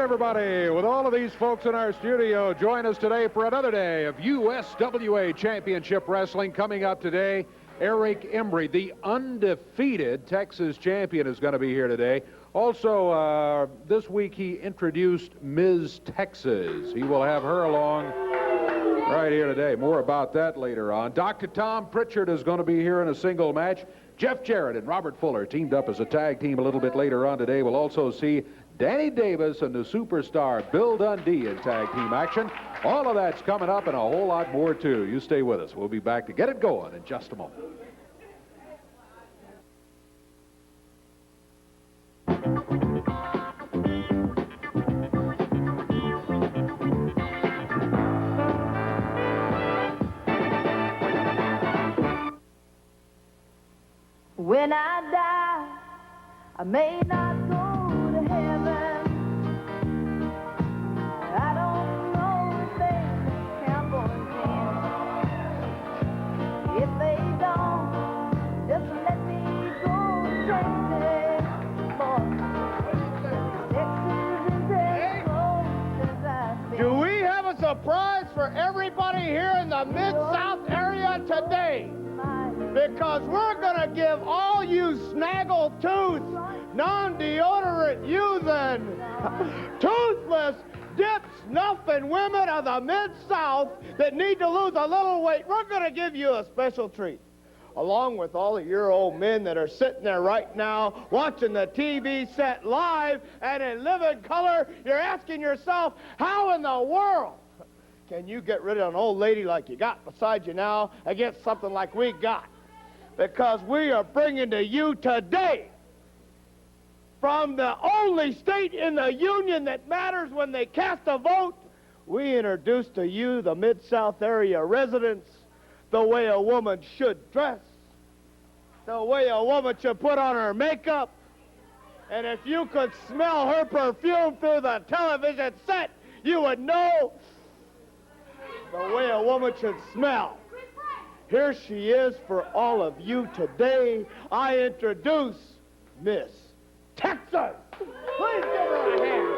everybody, with all of these folks in our studio, join us today for another day of USWA Championship Wrestling. Coming up today, Eric Embry, the undefeated Texas champion, is going to be here today. Also, this week he introduced Ms. Texas. He will have her along right here today. More about that later on. Dr. Tom Prichard is going to be here in a single match. Jeff Jarrett and Robert Fuller teamed up as a tag team a little bit later on today. We'll also see Danny Davis and the superstar Bill Dundee in tag team action. All of that's coming up and a whole lot more, too. You stay with us. We'll be back to get it going in just a moment. When I die, I may not go to heaven. I don't know if they count on ten. If they don't, just let me go crazy. Do we have a surprise for everybody here in the Mid-South area today? Because we're going to give all you snaggle-tooth, non-deodorant using, toothless, dip-snuffing women of the Mid-South that need to lose a little weight, we're going to give you a special treat. Along with all of your old men that are sitting there right now watching the TV set live and in living color, you're asking yourself, how in the world can you get rid of an old lady like you got beside you now against something like we got? Because we are bringing to you today, from the only state in the union that matters when they cast a vote, we introduce to you, the Mid-South area residents, the way a woman should dress, the way a woman should put on her makeup, and if you could smell her perfume through the television set, you would know the way a woman should smell. Here she is for all of you today. I introduce Miss Texas. Please give her a hand.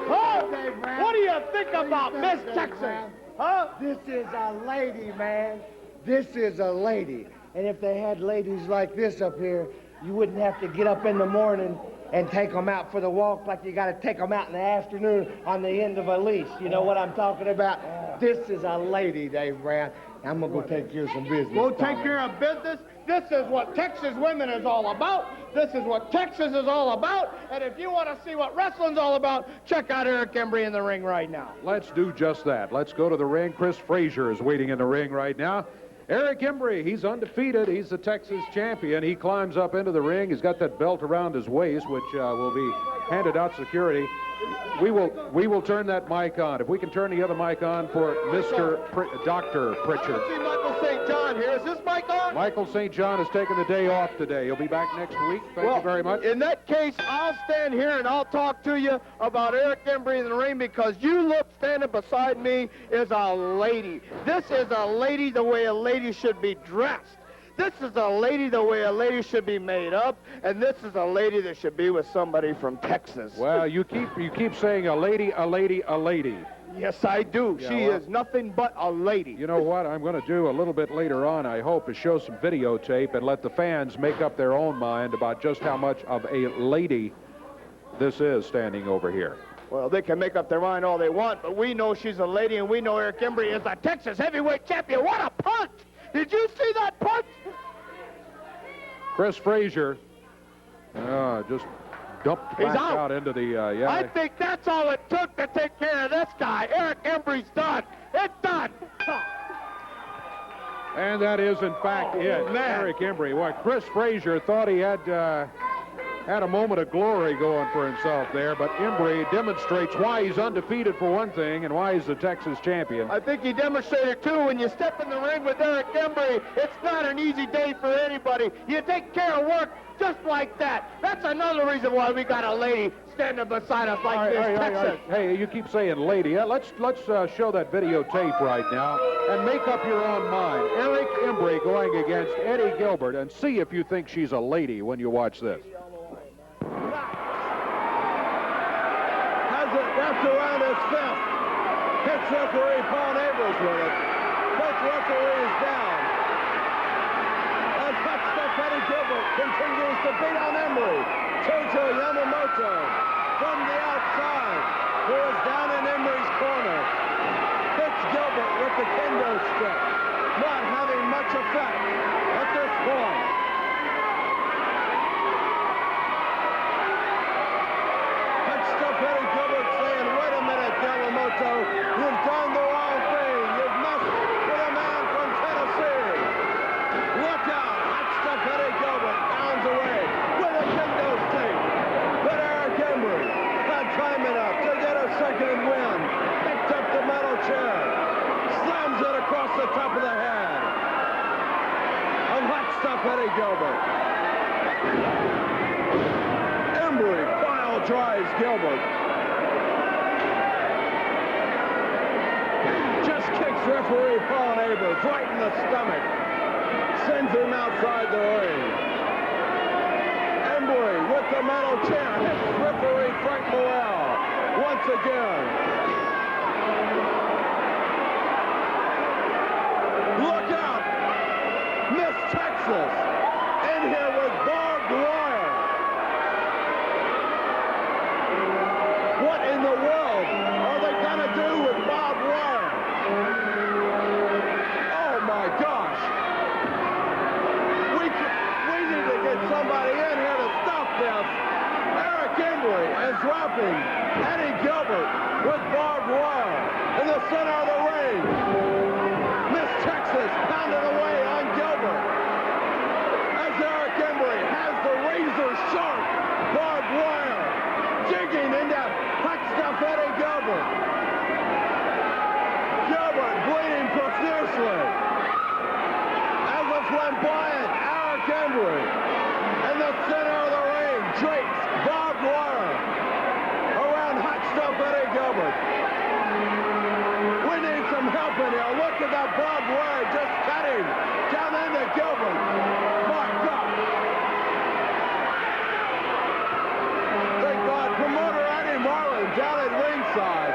Huh? What do you think about Miss Texas? Huh? This is a lady, man. This is a lady. And if they had ladies like this up here, you wouldn't have to get up in the morning and take them out for the walk like you got to take them out in the afternoon on the end of a leash. You know what I'm talking about? This is a lady, Dave Brown. I'm going to go take care of some business. Go take care of business? This is what Texas women is all about. This is what Texas is all about. And if you want to see what wrestling's all about, check out Eric Embry in the ring right now. Let's do just that. Let's go to the ring. Chris Frazier is waiting in the ring right now. Eric Embry, he's undefeated. He's the Texas champion. He climbs up into the ring. He's got that belt around his waist, which will be handed out security. We will turn that mic on. If we can turn the other mic on for Dr. Prichard. I see Michael St. John here. Is this mic on? Michael St. John has taken the day off today. He'll be back next week. Thank you very much. In that case, I'll stand here and I'll talk to you about Eric Embry in the ring, because you look standing beside me is a lady. This is a lady the way a lady should be dressed. This is a lady the way a lady should be made up, and this is a lady that should be with somebody from Texas. Well, you keep saying a lady, a lady, a lady. Yes, I do. Yeah, she is nothing but a lady. You know what I'm going to do a little bit later on, I hope, is show some videotape and let the fans make up their own mind about just how much of a lady this is standing over here. Well, they can make up their mind all they want, but we know she's a lady, and we know Eric Embry is a Texas heavyweight champion. What a punch! Did you see that punch? Chris Frazier just dumped back out into the, I think that's all it took to take care of this guy. Eric Embry's done. It's done. And that is, in fact, it. Man. Eric Embry. Well, Chris Frazier thought he had a moment of glory going for himself there, but Embry demonstrates why he's undefeated for one thing and why he's the Texas champion. I think he demonstrated, too, when you step in the ring with Eric Embry, it's not an easy day for anybody. You take care of work just like that. That's another reason why we got a lady standing beside us like this, Texas. Hey, you keep saying lady. Let's show that videotape right now and make up your own mind. Eric Embry going against Eddie Gilbert, and see if you think she's a lady when you watch this. around his fist. Hits referee Paul Neighbors with it. Both referees down. And hot stuff Eddie Gilbert continues to beat on Embry. Tojo Yamamoto from the outside, who is down in Embry's corner. Hits Gilbert with the kendo stick. Not having much effect at this point. Hot stuff Eddie Gilbert saying, wait a minute, Yamamoto, you've done the wrong thing. You've messed with a man from Tennessee. Look out, hot stuff Eddie Gilbert pounds away with a kendo stick. But Eric Embry had time enough to get a second win. Picked up the metal chair. Slams it across the top of the head of hot stuff Eddie Gilbert. Embry pile drives Gilbert. Just kicks referee Paul Neighbors right in the stomach. Sends him outside the ring. Embry with the metal chair hits referee Frank Morrell once again. Look out! Miss Texas in here with barbed wire. What in the world are they going to do with barbed wire? Oh my gosh! We need to get somebody in here to stop this. Eric Embry is wrapping Eddie Gilbert with barbed wire in the center of the ring. Miss Texas pounded away on Gilbert as Eric Embry has the razor-sharp barbed wire digging into hot stuff Eddie Gilbert. Gilbert bleeding profusely as a flamboyant Eric Embry in the center of the ring drapes barbed wire around hot stuff Eddie Gilbert. We need some help in here. Look at that barbed wire just cutting down into Gilbert. My God. Thank God, promoter Eddie Marlin down at ringside.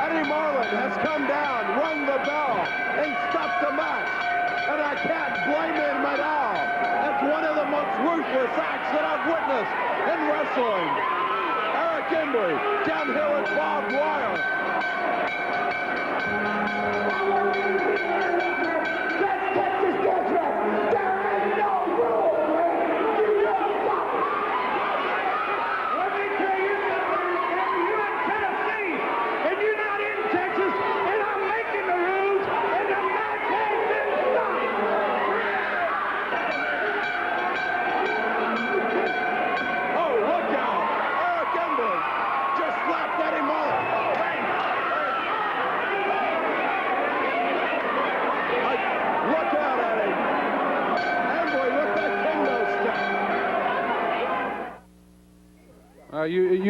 Eddie Marlin has come down, rung the bell, and stopped the match. And I can't blame him at all. It's one of the most ruthless acts that I've witnessed in wrestling. Eric Embry down here with barbed wire. Let's take this contract. There ain't no rule, man. You don't stop. Let me tell you something, you're in Tennessee, and you're not in Texas, and I'm making the rules, and the match has been stopped. Oh, look out! Eric Embry just slapped Eddie Marlin. Look out, Eddie. Embry with that kendo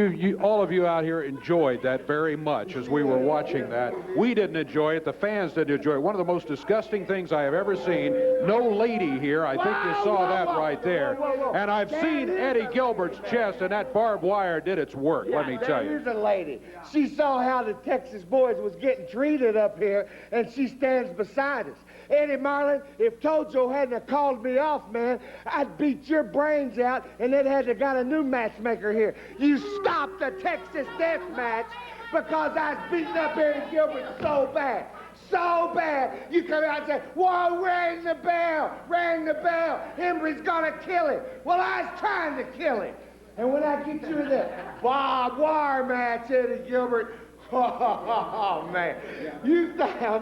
stick. All of you out here enjoyed that very much as we were watching that. We didn't enjoy it. The fans didn't enjoy it. One of the most disgusting things I have ever seen. No lady here. I think you saw that right there. And I've seen Eddie Gilbert's chest, and that barbed wire did its work, let me tell you. Here's a lady. She saw how the Texas boys was getting treated up here, and she stands beside us. Eddie Marlin, if Tojo hadn't have called me off, man, I'd beat your brains out, and they'd had to got a new matchmaker here. You stopped the Texas death match because I was beating up Eddie Gilbert so bad. So bad. You come out and say, whoa, rang the bell, rang the bell. Embry's gonna kill him. Well, I was trying to kill him. And when I get you in that barbed wire match, Eddie Gilbert, oh, man.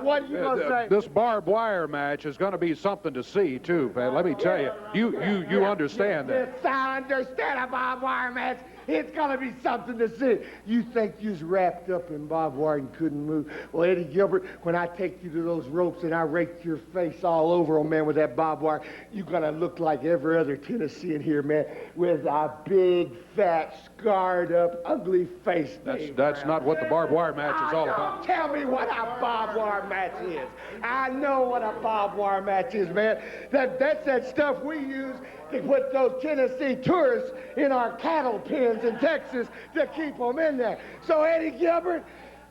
What are you going to say? This barbed wire match is going to be something to see, too, Pat. Let me tell you. You understand that. Yes, I understand a barbed wire match. It's going to be something to see. You think you was wrapped up in barbed wire and couldn't move. Well, Eddie Gilbert, when I take you to those ropes and I rake your face all over, oh, man, with that barbed wire, you're going to look like every other Tennessean here, man, with a big, fat, scarred up, ugly face. That's not what the barbed wire match is all about. Tell me what a barbed wire match is. I know what a barbed wire match is, man. That's that stuff we use to put those Tennessee tourists in our cattle pens in Texas to keep them in there. So, Eddie Gilbert,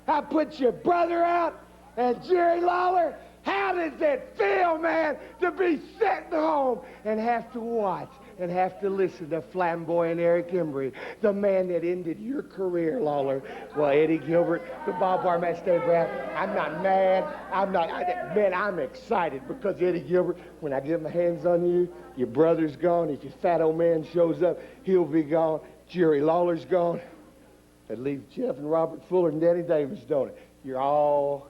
I put your brother out, and Jerry Lawler, how does it feel, man, to be sitting home and have to watch and have to listen to flamboyant Eric Embry, the man that ended your career, Lawler? Well, Eddie Gilbert, the barbed wire match today, Brad, I'm not mad. Man, I'm excited because Eddie Gilbert, when I get my hands on you, your brother's gone. If your fat old man shows up, he'll be gone. Jerry Lawler's gone. That leaves Jeff and Robert Fuller and Danny Davis, don't it? You're all...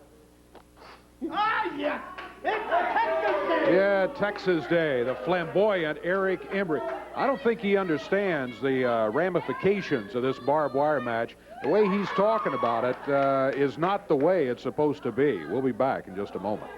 Ah, yes! It's a Texas Day! Yeah, Texas Day, the flamboyant Eric Embry. I don't think he understands the ramifications of this barbed wire match. The way he's talking about it is not the way it's supposed to be. We'll be back in just a moment.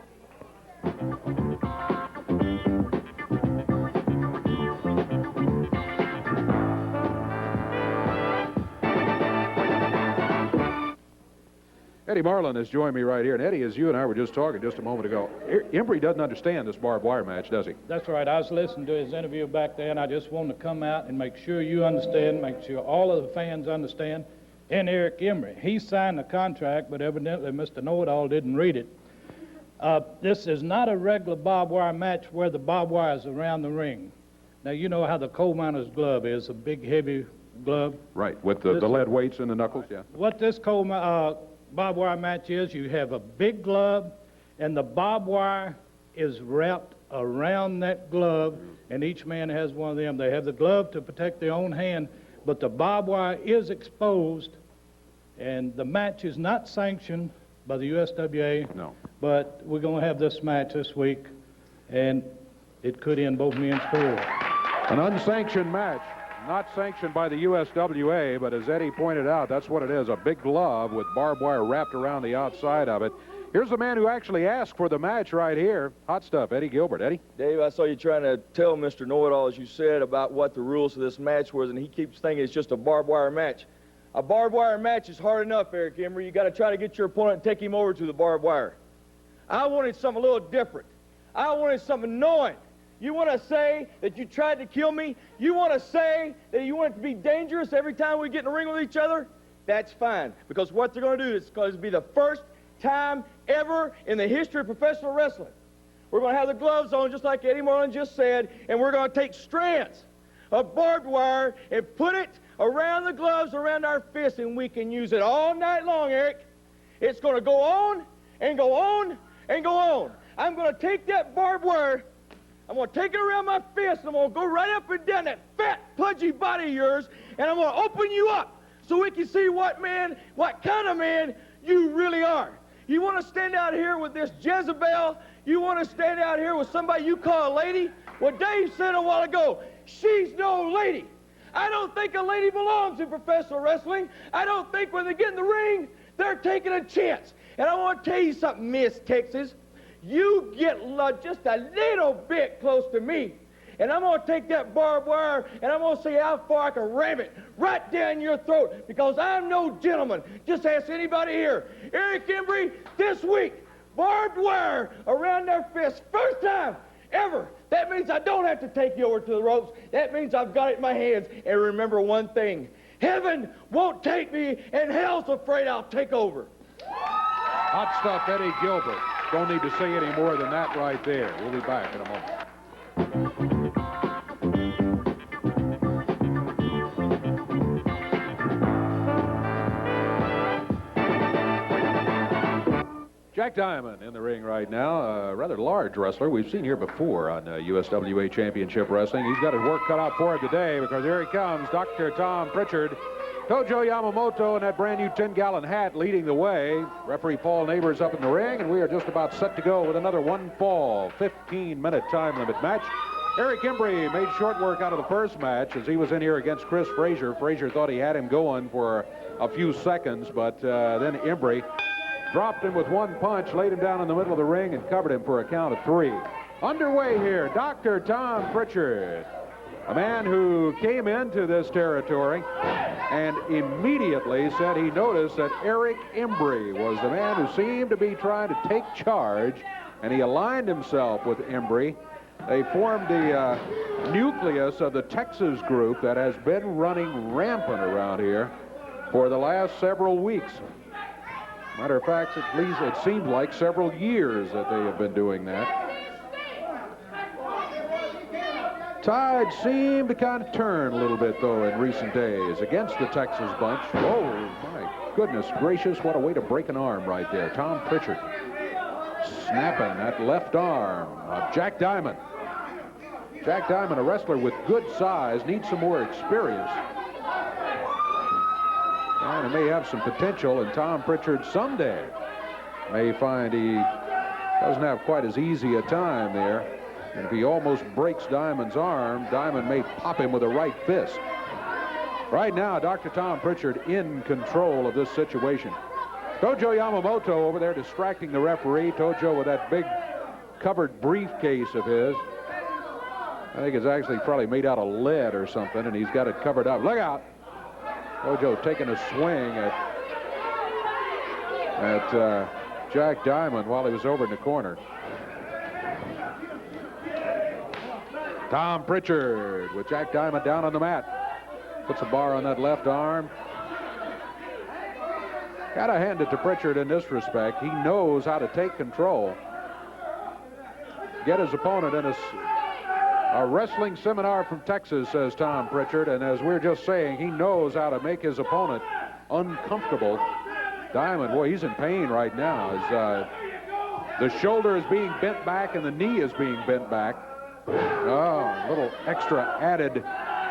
Eddie Marlin has joined me right here. And Eddie, as you and I were just talking just a moment ago, Embry doesn't understand this barbed wire match, does he? That's right. I was listening to his interview back there, and I just wanted to come out and make sure you understand, make sure all of the fans understand, and Eric Embry. He signed the contract, but evidently Mr. Know-It-All didn't read it. This is not a regular barbed wire match where the barbed wire is around the ring. Now, you know how the coal miner's glove is, a big, heavy glove. Right, with the lead weights in the knuckles, yeah. What this barbed wire match is, you have a big glove, and the barbed wire is wrapped around that glove, and each man has one of them. They have the glove to protect their own hand, but the barbed wire is exposed, and the match is not sanctioned by the USWA. No. But we're going to have this match this week, and it could end both men's careers. An unsanctioned match. Not sanctioned by the USWA, but as Eddie pointed out, that's what it is, a big glove with barbed wire wrapped around the outside of it. Here's the man who actually asked for the match right here. Hot stuff, Eddie Gilbert. Eddie? Dave, I saw you trying to tell Mr. Know-It-All, as you said, about what the rules of this match was, and he keeps thinking it's just a barbed wire match. A barbed wire match is hard enough, Eric Embry. You got to try to get your opponent and take him over to the barbed wire. I wanted something a little different. I wanted something annoying. You want to say that you tried to kill me? You want to say that you want it to be dangerous every time we get in the ring with each other? That's fine, because what they're going to do is going to be the first time ever in the history of professional wrestling. We're going to have the gloves on, just like Eddie Marlin just said, and we're going to take strands of barbed wire and put it around the gloves, around our fists, and we can use it all night long, Eric. It's going to go on and go on and go on. I'm going to take that barbed wire, I'm going to take it around my fist, and I'm going to go right up and down that fat, pudgy body of yours, and I'm going to open you up so we can see what kind of man you really are. You want to stand out here with this Jezebel? You want to stand out here with somebody you call a lady? Well, Dave said a while ago, she's no lady. I don't think a lady belongs in professional wrestling. I don't think when they get in the ring, they're taking a chance. And I want to tell you something, Miss Texas. You get just a little bit close to me, and I'm going to take that barbed wire, and I'm going to see how far I can ram it right down your throat, because I'm no gentleman. Just ask anybody here. Eric Embry, this week, barbed wire around their fist. First time ever. That means I don't have to take you over to the ropes. That means I've got it in my hands. And remember one thing. Heaven won't take me, and hell's afraid I'll take over. Hot stuff, Eddie Gilbert. Don't need to say any more than that right there. We'll be back in a moment. Jack Diamond in the ring right now, a rather large wrestler we've seen here before on USWA Championship Wrestling. He's got his work cut out for him today, because here he comes, Dr. Tom Prichard. Tojo Yamamoto in that brand new 10-gallon hat leading the way. Referee Paul Neighbors up in the ring, and we are just about set to go with another one-fall, 15-minute time limit match. Eric Embry made short work out of the first match as he was in here against Chris Frazier. Frazier thought he had him going for a few seconds, but then Embry dropped him with one punch, laid him down in the middle of the ring, and covered him for a count of 3. Underway here, Dr. Tom Prichard, a man who came into this territory and immediately said he noticed that Eric Embry was the man who seemed to be trying to take charge, and he aligned himself with Embry. They formed the nucleus of the Texas group that has been running rampant around here for the last several weeks. Matter of fact, at least it seemed like several years that they have been doing that. Tide seemed to kind of turn a little bit, though, in recent days against the Texas bunch. Oh, my goodness gracious, what a way to break an arm right there. Tom Prichard snapping that left arm of Jack Diamond. Jack Diamond, a wrestler with good size, needs some more experience. And he may have some potential, and Tom Prichard someday may find he doesn't have quite as easy a time there. And if he almost breaks Diamond's arm, Diamond may pop him with a right fist. Right now, Dr. Tom Prichard in control of this situation. Tojo Yamamoto over there distracting the referee. Tojo with that big covered briefcase of his. I think it's actually probably made out of lead or something, and he's got it covered up. Look out! Tojo taking a swing at Jack Diamond while he was over in the corner. Tom Prichard with Jack Diamond down on the mat. Puts a bar on that left arm. Got to hand it to Prichard in this respect. He knows how to take control. Get his opponent in a wrestling seminar from Texas, says Tom Prichard. And as we're just saying, he knows how to make his opponent uncomfortable. Diamond, boy, he's in pain right now. As the shoulder is being bent back and the knee is being bent back. Oh, a little extra added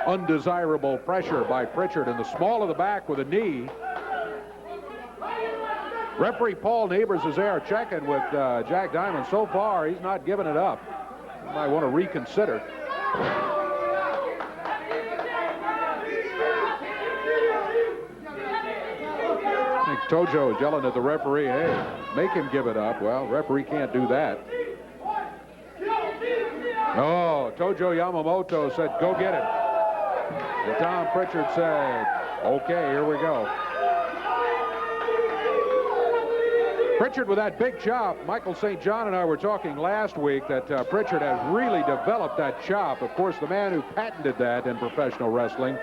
undesirable pressure by Prichard in the small of the back with a knee. Referee Paul Neighbors is there checking with Jack Diamond. So far, he's not giving it up. He might want to reconsider. I think Tojo is yelling at the referee, hey, make him give it up. Well, referee can't do that. Oh, Tojo Yamamoto said, go get him. And Tom Prichard said, okay, here we go. Prichard with that big chop. Michael St. John and I were talking last week that Prichard has really developed that chop. Of course, the man who patented that in professional wrestling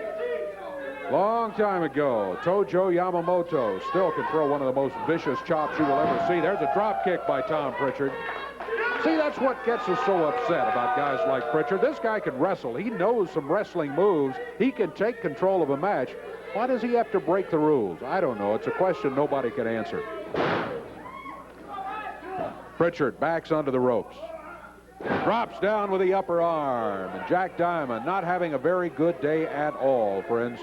long time ago, Tojo Yamamoto, still can throw one of the most vicious chops you will ever see. There's a drop kick by Tom Prichard. See, that's what gets us so upset about guys like Prichard. This guy can wrestle. He knows some wrestling moves. He can take control of a match. Why does he have to break the rules? I don't know. It's a question nobody can answer. Prichard backs onto the ropes. Drops down with the upper arm. And Jack Diamond not having a very good day at all, friends.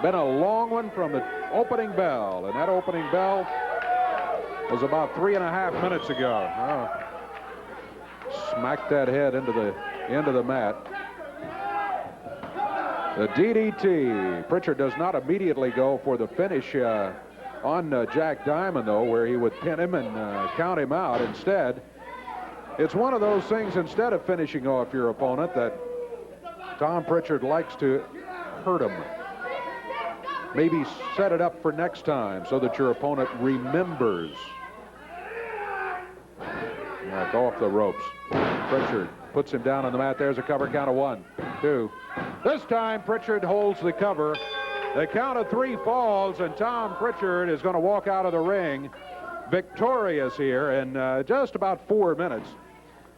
Been a long one from the opening bell. And that opening bell was about 3.5 minutes ago. Oh. Smacked that head into the end of the mat. The DDT. Prichard does not immediately go for the finish on Jack Diamond, though, where he would pin him and count him out. Instead, it's one of those things, instead of finishing off your opponent, that Tom Prichard likes to hurt him. Maybe set it up for next time so that your opponent remembers. Back off the ropes. Prichard puts him down on the mat. There's a cover count of 1, 2. This time Prichard holds the cover. The count of 3 falls, and Tom Prichard is going to walk out of the ring victorious here in just about 4 minutes,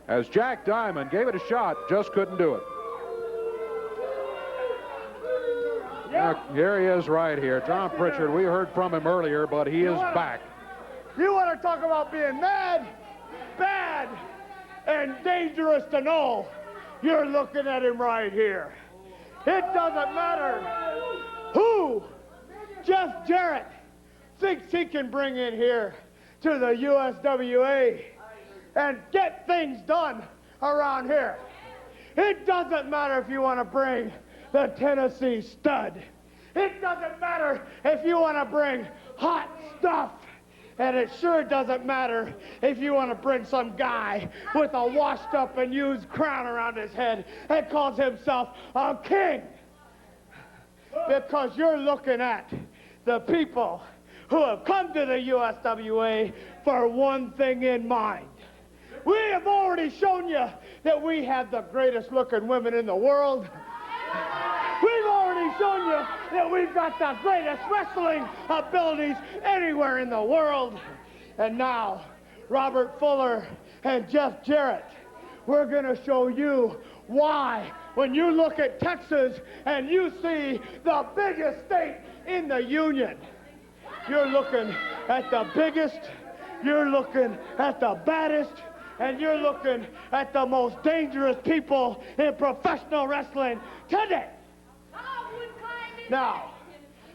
as Jack Diamond gave it a shot, just couldn't do it. Now, here he is right here. Tom Prichard, we heard from him earlier, but he is back. You want to talk about being mad, bad, and dangerous to know? You're looking at him right here. It doesn't matter who Jeff Jarrett thinks he can bring in here to the USWA and get things done around here. It doesn't matter if you want to bring the Tennessee Stud. It doesn't matter if you want to bring hot stuff. And it sure doesn't matter if you want to bring some guy with a washed up and used crown around his head and calls himself a king. Because you're looking at the people who have come to the USWA for one thing in mind. We have already shown you that we have the greatest looking women in the world. We've already shown you that we've got the greatest wrestling abilities anywhere in the world. And now, Robert Fuller and Jeff Jarrett, we're going to show you why, when you look at Texas and you see the biggest state in the Union, you're looking at the biggest, you're looking at the baddest, and you're looking at the most dangerous people in professional wrestling today. Now,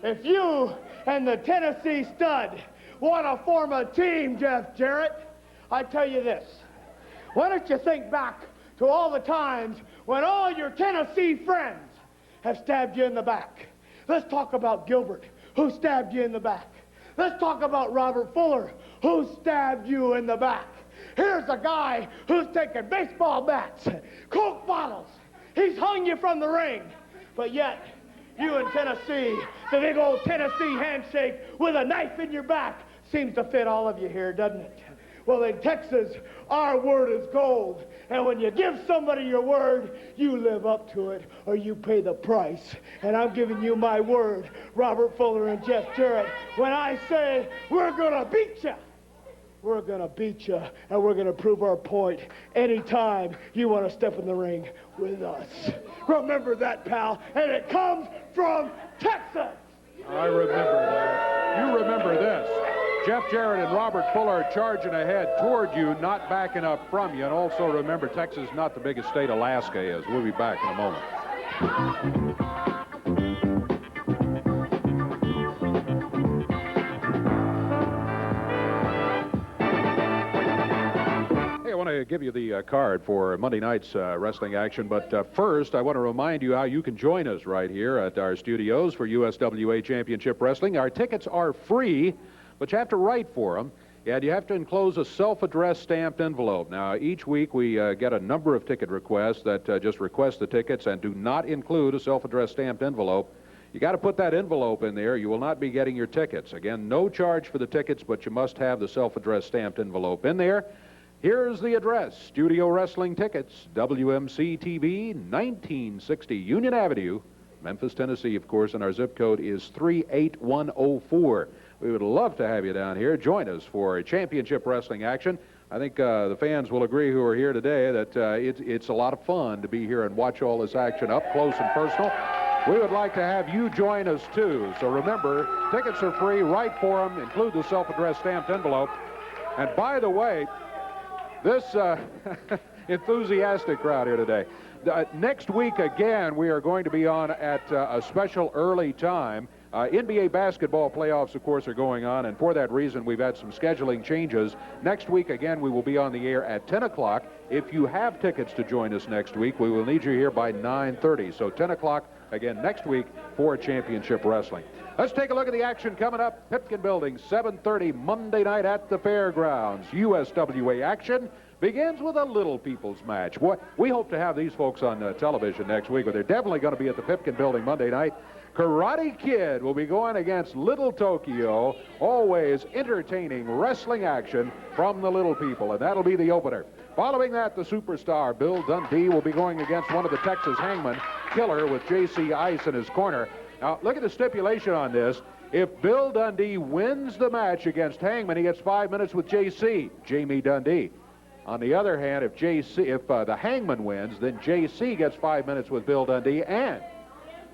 if you and the Tennessee Stud want to form a team, Jeff Jarrett, I tell you this. Why don't you think back to all the times when all your Tennessee friends have stabbed you in the back? Let's talk about Gilbert, who stabbed you in the back. Let's talk about Robert Fuller, who stabbed you in the back. Here's a guy who's taken baseball bats, Coke bottles. He's hung you from the ring. But yet, you in Tennessee, the big old Tennessee handshake with a knife in your back seems to fit all of you here, doesn't it? Well, in Texas, our word is gold. And when you give somebody your word, you live up to it or you pay the price. And I'm giving you my word, Robert Fuller and Jeff Jarrett. When I say we're going to beat you, we're going to beat you, and we're going to prove our point anytime you want to step in the ring with us. Remember that, pal, and it comes from Texas. I remember that. You remember this. Jeff Jarrett and Robert Fuller charging ahead toward you, not backing up from you. And also remember, Texas is not the biggest state Alaska is. We'll be back in a moment. I want to give you the card for Monday night's wrestling action, but first I want to remind you how you can join us right here at our studios for USWA Championship Wrestling. Our tickets are free, but you have to write for them, and you have to enclose a self-addressed stamped envelope. Now, each week we get a number of ticket requests that just request the tickets and do not include a self-addressed stamped envelope. You got to put that envelope in there. You will not be getting your tickets. Again, no charge for the tickets, but you must have the self-addressed stamped envelope in there. Here's the address, Studio Wrestling Tickets, WMC TV, 1960 Union Avenue, Memphis, Tennessee, of course, and our zip code is 38104. We would love to have you down here. Join us for a championship wrestling action. I think the fans will agree who are here today that it's a lot of fun to be here and watch all this action up close and personal. We would like to have you join us, too. So remember, tickets are free. Write for them. Include the self-addressed stamped envelope. And by the way, this enthusiastic crowd here today. Next week, again, we are going to be on at a special early time. NBA basketball playoffs, of course, are going on, and for that reason, we've had some scheduling changes. Next week, again, we will be on the air at 10 o'clock. If you have tickets to join us next week, we will need you here by 9:30. So 10 o'clock, again, next week for championship wrestling. Let's take a look at the action coming up. Pipkin Building, 7:30 Monday night at the Fairgrounds. USWA action begins with a Little People's match. We hope to have these folks on television next week, but they're definitely going to be at the Pipkin Building Monday night. Karate Kid will be going against Little Tokyo. Always entertaining wrestling action from the Little People, and that'll be the opener. Following that, the superstar Bill Dundee will be going against one of the Texas Hangmen, Killer, with J.C. Ice in his corner. Now, look at the stipulation on this. If Bill Dundee wins the match against Hangman, he gets 5 minutes with J.C., Jamie Dundee. On the other hand, if the Hangman wins, then J.C. gets 5 minutes with Bill Dundee, and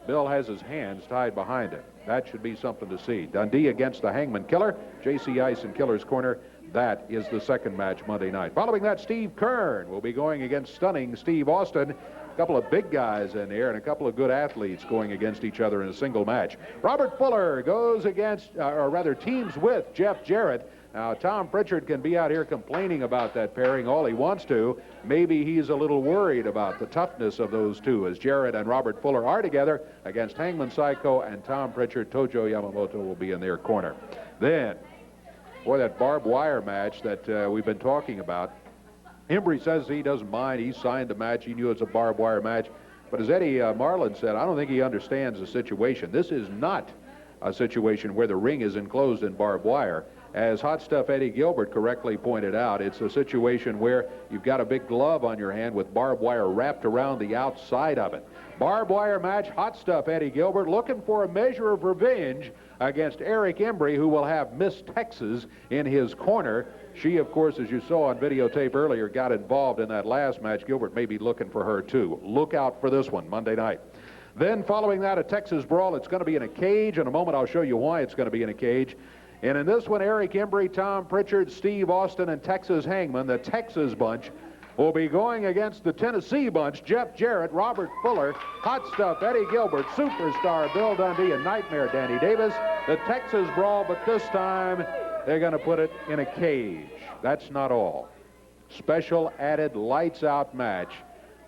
Bill has his hands tied behind him. That should be something to see. Dundee against the Hangman Killer, J.C. Ice in Killer's corner. That is the second match Monday night. Following that, Steve Kern will be going against Stunning Steve Austin. A couple of big guys in there and a couple of good athletes going against each other in a single match. Robert Fuller goes against, or rather teams with Jeff Jarrett. Now, Tom Prichard can be out here complaining about that pairing all he wants to. Maybe he's a little worried about the toughness of those two, as Jarrett and Robert Fuller are together against Hangman Psycho and Tom Prichard. Tojo Yamamoto will be in their corner. Then, for that barbed wire match that we've been talking about, Embry says he doesn't mind. He signed the match. He knew it's a barbed wire match. But as Eddie Marlin said, I don't think he understands the situation. This is not a situation where the ring is enclosed in barbed wire. As Hot Stuff Eddie Gilbert correctly pointed out, it's a situation where you've got a big glove on your hand with barbed wire wrapped around the outside of it. Barbed wire match, Hot Stuff Eddie Gilbert looking for a measure of revenge against Eric Embry, who will have Miss Texas in his corner. She, of course, as you saw on videotape earlier, got involved in that last match. Gilbert may be looking for her, too. Look out for this one Monday night. Then following that, a Texas brawl. It's going to be in a cage. In a moment, I'll show you why it's going to be in a cage. And in this one, Eric Embry, Tom Prichard, Steve Austin, and Texas Hangmen, the Texas bunch, will be going against the Tennessee bunch, Jeff Jarrett, Robert Fuller, Hot Stuff Eddie Gilbert, Superstar Bill Dundee, and Nightmare Danny Davis. The Texas brawl, but this time they're going to put it in a cage. That's not all. Special added lights-out match.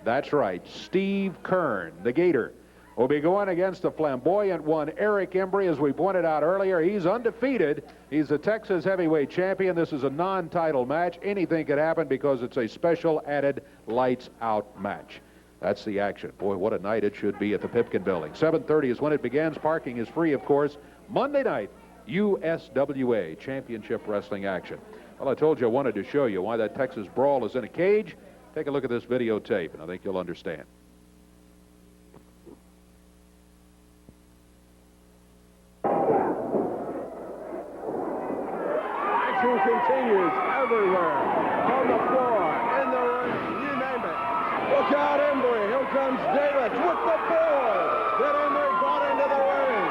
That's right, Steve Kern, the Gator, will be going against the flamboyant one, Eric Embry. As we pointed out earlier, he's undefeated. He's the Texas heavyweight champion. This is a non-title match. Anything could happen because it's a special added lights-out match. That's the action. Boy, what a night it should be at the Pipkin Building. 7:30 is when it begins. Parking is free, of course. Monday night, USWA Championship Wrestling action. Well, I told you I wanted to show you why that Texas brawl is in a cage. Take a look at this videotape, and I think you'll understand. Action continues everywhere. On the floor, in the ring, you name it. Look out, Embry. Here comes Davis with the board that Embry brought into the ring.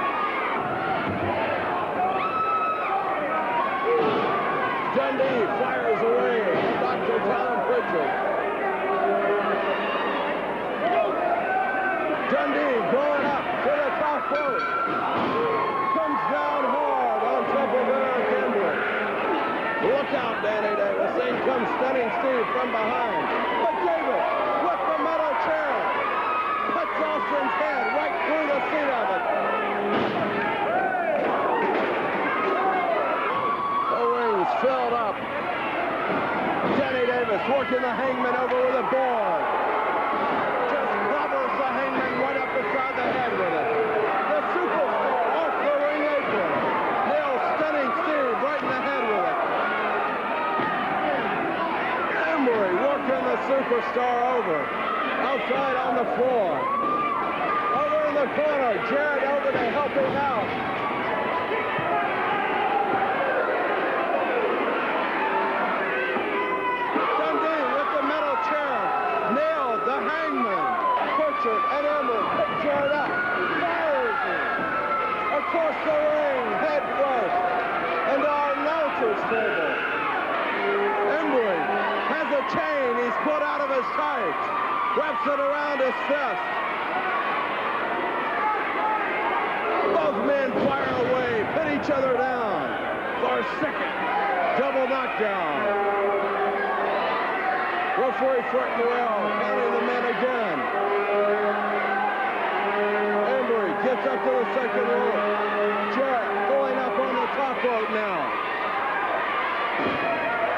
Dundee fires away. Dr. Tom Prichard. Dundee going up to the top rope. Comes down hard on top of Eric Embry. Look out, Danny Davis. In comes Stunning Steve from behind. But Davis with the metal chair. Puts Austin's head right through the seat of it. The ring's filled up. Danny Davis working the Hangman over with a board. Just covers the Hangman right up beside the head with it. The Superstar off the ring apron. Nails Stunning Steve right in the head with it. Embry working the Superstar over. Outside on the floor. Over in the corner. Jarrett over to help him out. Dundee with the metal chair. Nailed the Hangman. Prichard and Embry pick Jarrett up. Fires him. Across the ring, head first. And our announcer's table. Embry has a chain he's put out of his tights. Wraps it around his fist. Both men fire away, pin each other down for a second double knockdown. Referee Fort Morrell counting the men again. Embry gets up to the second rope. Jarrett going up on the top rope now.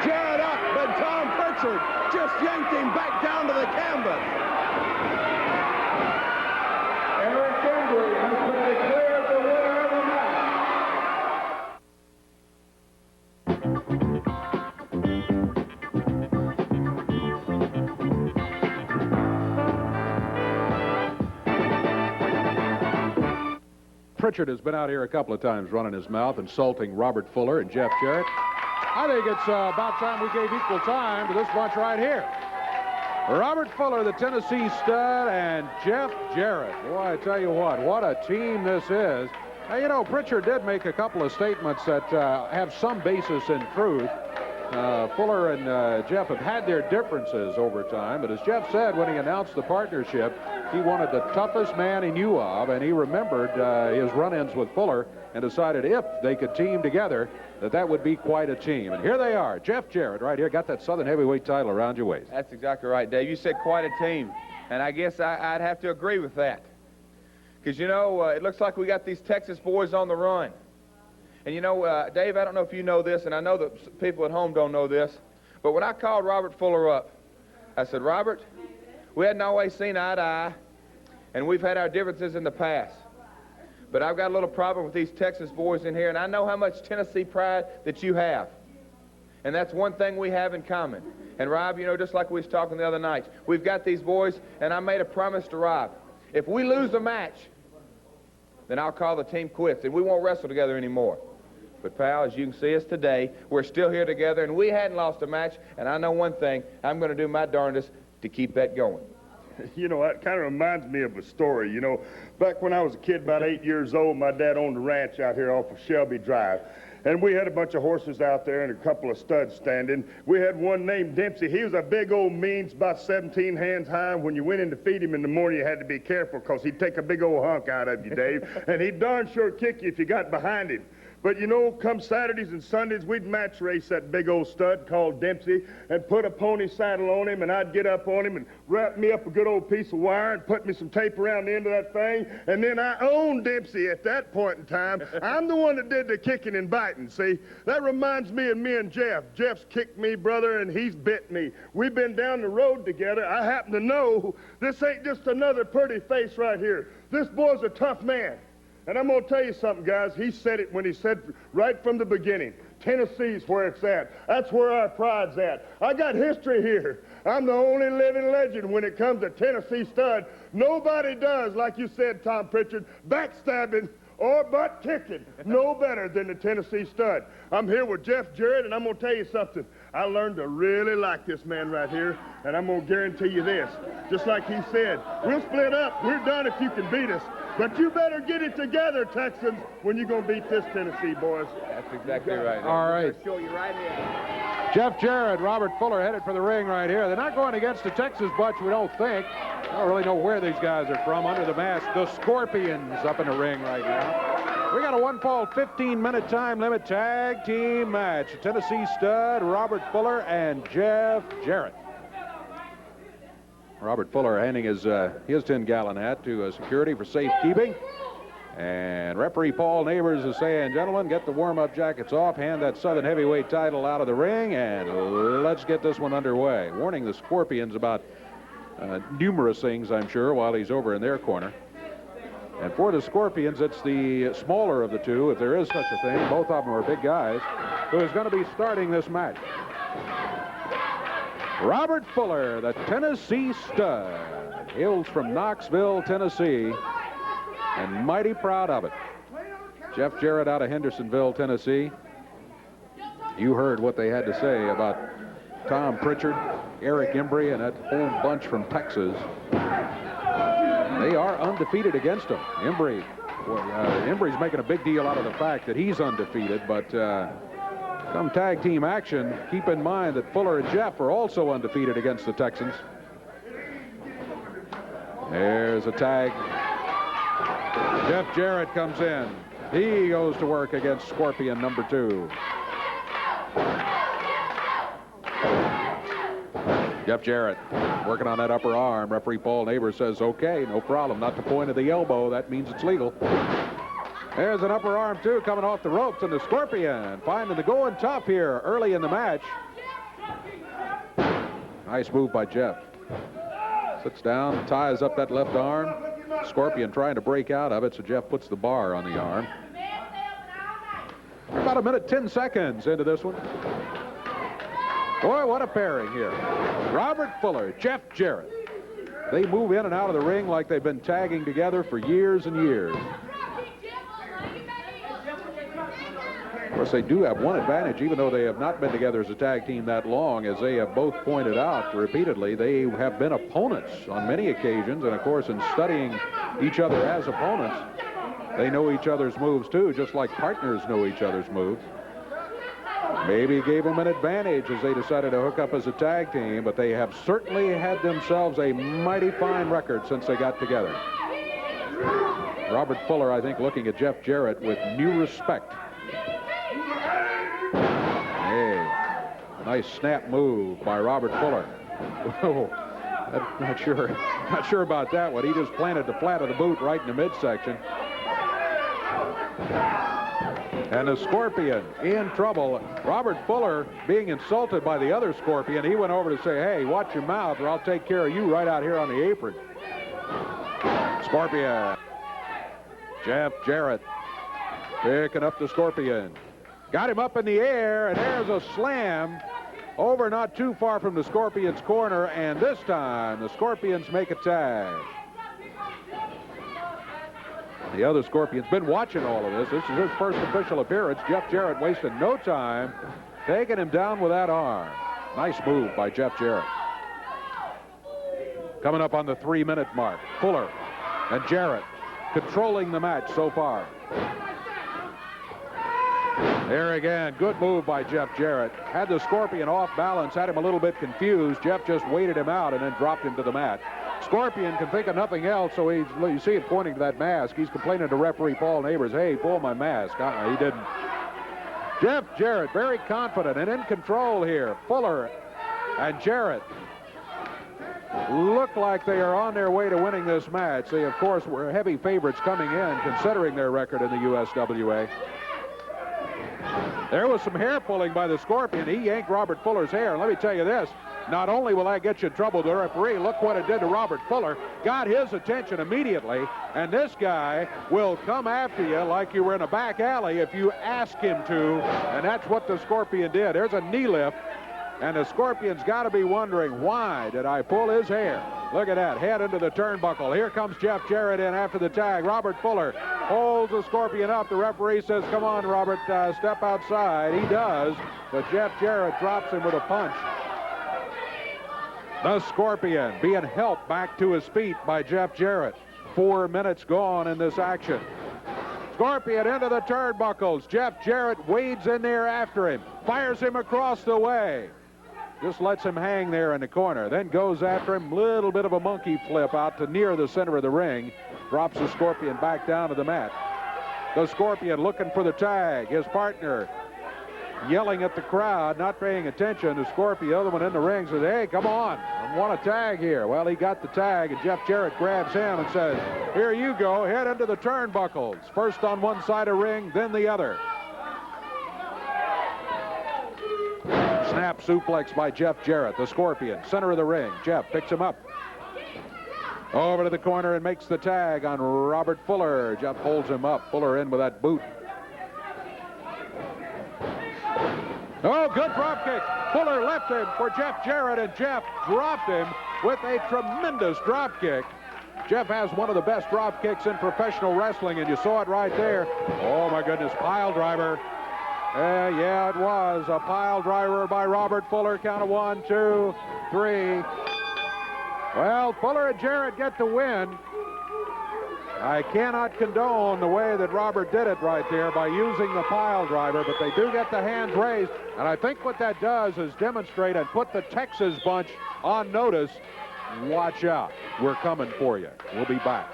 Jarrett up, but Tom Prichard just yanked him back down to the canvas. Eric Embry has been declared the winner of the match. Prichard has been out here a couple of times running his mouth, insulting Robert Fuller and Jeff Jarrett. I think it's about time we gave equal time to this bunch right here. Robert Fuller, the Tennessee stud, and Jeff Jarrett. Boy, I tell you what a team this is. Now, you know, Prichard did make a couple of statements that have some basis in truth. Fuller and Jeff have had their differences over time, but as Jeff said when he announced the partnership, he wanted the toughest man he knew of, and he remembered his run-ins with Fuller and decided if they could team together, that would be quite a team. And here they are. Jeff Jarrett right here, got that Southern Heavyweight title around your waist. That's exactly right, Dave. You said quite a team, and I guess I'd have to agree with that. Because, you know, it looks like we got these Texas boys on the run. And, you know, Dave, I don't know if you know this, and I know that people at home don't know this, but when I called Robert Fuller up, I said, Robert, we hadn't always seen eye to eye, and we've had our differences in the past. But I've got a little problem with these Texas boys in here, and I know how much Tennessee pride that you have. And that's one thing we have in common. And Rob, you know, just like we was talking the other night, we've got these boys, and I made a promise to Rob. If we lose the match, then I'll call the team quits, and we won't wrestle together anymore. But, pal, as you can see us today, we're still here together, and we hadn't lost a match, and I know one thing, I'm going to do my darndest to keep that going. You know, that kind of reminds me of a story. You know, back when I was a kid, about 8 years old, my dad owned a ranch out here off of Shelby Drive. And we had a bunch of horses out there and a couple of studs standing. We had one named Dempsey. He was a big old means, about 17 hands high. When you went in to feed him in the morning, you had to be careful because he'd take a big old hunk out of you, Dave. And he'd darn sure kick you if you got behind him. But, you know, come Saturdays and Sundays, we'd match race that big old stud called Dempsey and put a pony saddle on him, and I'd get up on him and wrap me up a good old piece of wire and put me some tape around the end of that thing, and then I owned Dempsey at that point in time. I'm the one that did the kicking and biting, see? That reminds me of me and Jeff. Jeff's kicked me, brother, and he's bit me. We've been down the road together. I happen to know this ain't just another pretty face right here. This boy's a tough man. And I'm going to tell you something, guys. He said it when he said right from the beginning, Tennessee's where it's at. That's where our pride's at. I got history here. I'm the only living legend when it comes to Tennessee stud. Nobody does, like you said, Tom Prichard, backstabbing or butt kicking no better than the Tennessee stud. I'm here with Jeff Jarrett, and I'm going to tell you something. I learned to really like this man right here, and I'm going to guarantee you this. Just like he said, we'll split up. We're done if you can beat us. But you better get it together, Texans, when you're going to beat this Tennessee, boys. That's exactly right. All right. Show you right here. Jeff Jarrett, Robert Fuller headed for the ring right here. They're not going against the Texas bunch, we don't think. I don't really know where these guys are from under the mask. The Scorpions up in the ring right now. We got a one-fall, 15-minute time limit tag team match. Tennessee stud, Robert Fuller, and Jeff Jarrett. Robert Fuller handing his 10-gallon hat to security for safekeeping. And referee Paul Neighbors is saying, gentlemen, get the warm-up jackets off, hand that Southern Heavyweight title out of the ring, and let's get this one underway. Warning the Scorpions about numerous things, I'm sure, while he's over in their corner. And for the Scorpions, it's the smaller of the two, if there is such a thing. Both of them are big guys, who is going to be starting this match. Robert Fuller, the Tennessee stud, hails from Knoxville, Tennessee, and mighty proud of it. Jeff Jarrett out of Hendersonville, Tennessee. You heard what they had to say about Tom Prichard, Eric Embry, and that whole bunch from Texas. They are undefeated against them. Embry's making a big deal out of the fact that he's undefeated, but come tag team action, keep in mind that Fuller and Jeff are also undefeated against the Texans. There's a tag. Jeff Jarrett comes in. He goes to work against Scorpion number 2. Jeff Jarrett working on that upper arm. Referee Paul Neighbors says, okay, no problem. Not the point of the elbow. That means it's legal. There's an upper arm, too, coming off the ropes, and the Scorpion finding the going tough here early in the match. Nice move by Jeff. Sits down, ties up that left arm. Scorpion trying to break out of it, so Jeff puts the bar on the arm. About a minute, 10 seconds into this one. Boy, what a pairing here. Robert Fuller, Jeff Jarrett. They move in and out of the ring like they've been tagging together for years and years. Of course, they do have one advantage, even though they have not been together as a tag team that long. As they have both pointed out repeatedly, they have been opponents on many occasions. And, of course, in studying each other as opponents, they know each other's moves, too, just like partners know each other's moves. Maybe gave them an advantage as they decided to hook up as a tag team, but they have certainly had themselves a mighty fine record since they got together. Robert Fuller, I think, looking at Jeff Jarrett with new respect. Hey, a nice snap move by Robert Fuller. Oh, I'm not sure about that one. He just planted the flat of the boot right in the midsection. And the Scorpion in trouble. Robert Fuller being insulted by the other Scorpion. He went over to say, hey, watch your mouth or I'll take care of you right out here on the apron. Scorpion. Jeff Jarrett picking up the Scorpion. Got him up in the air, and there's a slam over not too far from the Scorpion's corner, and this time the Scorpions make a tag. The other Scorpion's been watching all of this. This is his first official appearance. Jeff Jarrett wasted no time taking him down with that arm. Nice move by Jeff Jarrett. Coming up on the 3-minute mark, Fuller and Jarrett controlling the match so far. There again, good move by Jeff Jarrett. Had the Scorpion off balance, had him a little bit confused. Jeff just waited him out and then dropped him to the mat. Scorpion can think of nothing else, so you see him pointing to that mask. He's complaining to referee Paul Neighbors, hey, pull my mask. He didn't. Jeff Jarrett, very confident and in control here. Fuller and Jarrett look like they are on their way to winning this match. They, of course, were heavy favorites coming in, considering their record in the USWA. There was some hair pulling by the Scorpion. He yanked Robert Fuller's hair. And let me tell you this, not only will that get you in trouble with the referee, look what it did to Robert Fuller. Got his attention immediately, and this guy will come after you like you were in a back alley if you ask him to, and that's what the Scorpion did. There's a knee lift, and the Scorpion's got to be wondering, why did I pull his hair? Look at that, head into the turnbuckle. Here comes Jeff Jarrett in after the tag. Robert Fuller holds the Scorpion up. The referee says, come on, Robert, step outside. He does, but Jeff Jarrett drops him with a punch. The Scorpion being helped back to his feet by Jeff Jarrett. 4 minutes gone in this action. Scorpion into the turnbuckles. Jeff Jarrett wades in there after him. Fires him across the way. Just lets him hang there in the corner. Then goes after him. Little bit of a monkey flip out to near the center of the ring. Drops the Scorpion back down to the mat. The Scorpion looking for the tag. His partner yelling at the crowd, not paying attention. The Scorpion, the other one in the ring, says, hey, come on, I want a tag here. Well, he got the tag, and Jeff Jarrett grabs him and says, here you go, head into the turnbuckles. First on one side of the ring, then the other. Snap suplex by Jeff Jarrett, the Scorpion, center of the ring. Jeff picks him up. Over to the corner and makes the tag on Robert Fuller. Jeff holds him up. Fuller in with that boot. Oh, good drop kick. Fuller left him for Jeff Jarrett, and Jeff dropped him with a tremendous drop kick. Jeff has one of the best drop kicks in professional wrestling, and you saw it right there. Oh, my goodness, pile driver. Yeah, it was a pile driver by Robert Fuller. Count of 1, 2, 3. Well, Fuller and Jarrett get the win. I cannot condone the way that Robert did it right there by using the pile driver, but they do get the hands raised, and I think what that does is demonstrate and put the Texas bunch on notice. Watch out. We're coming for you. We'll be back.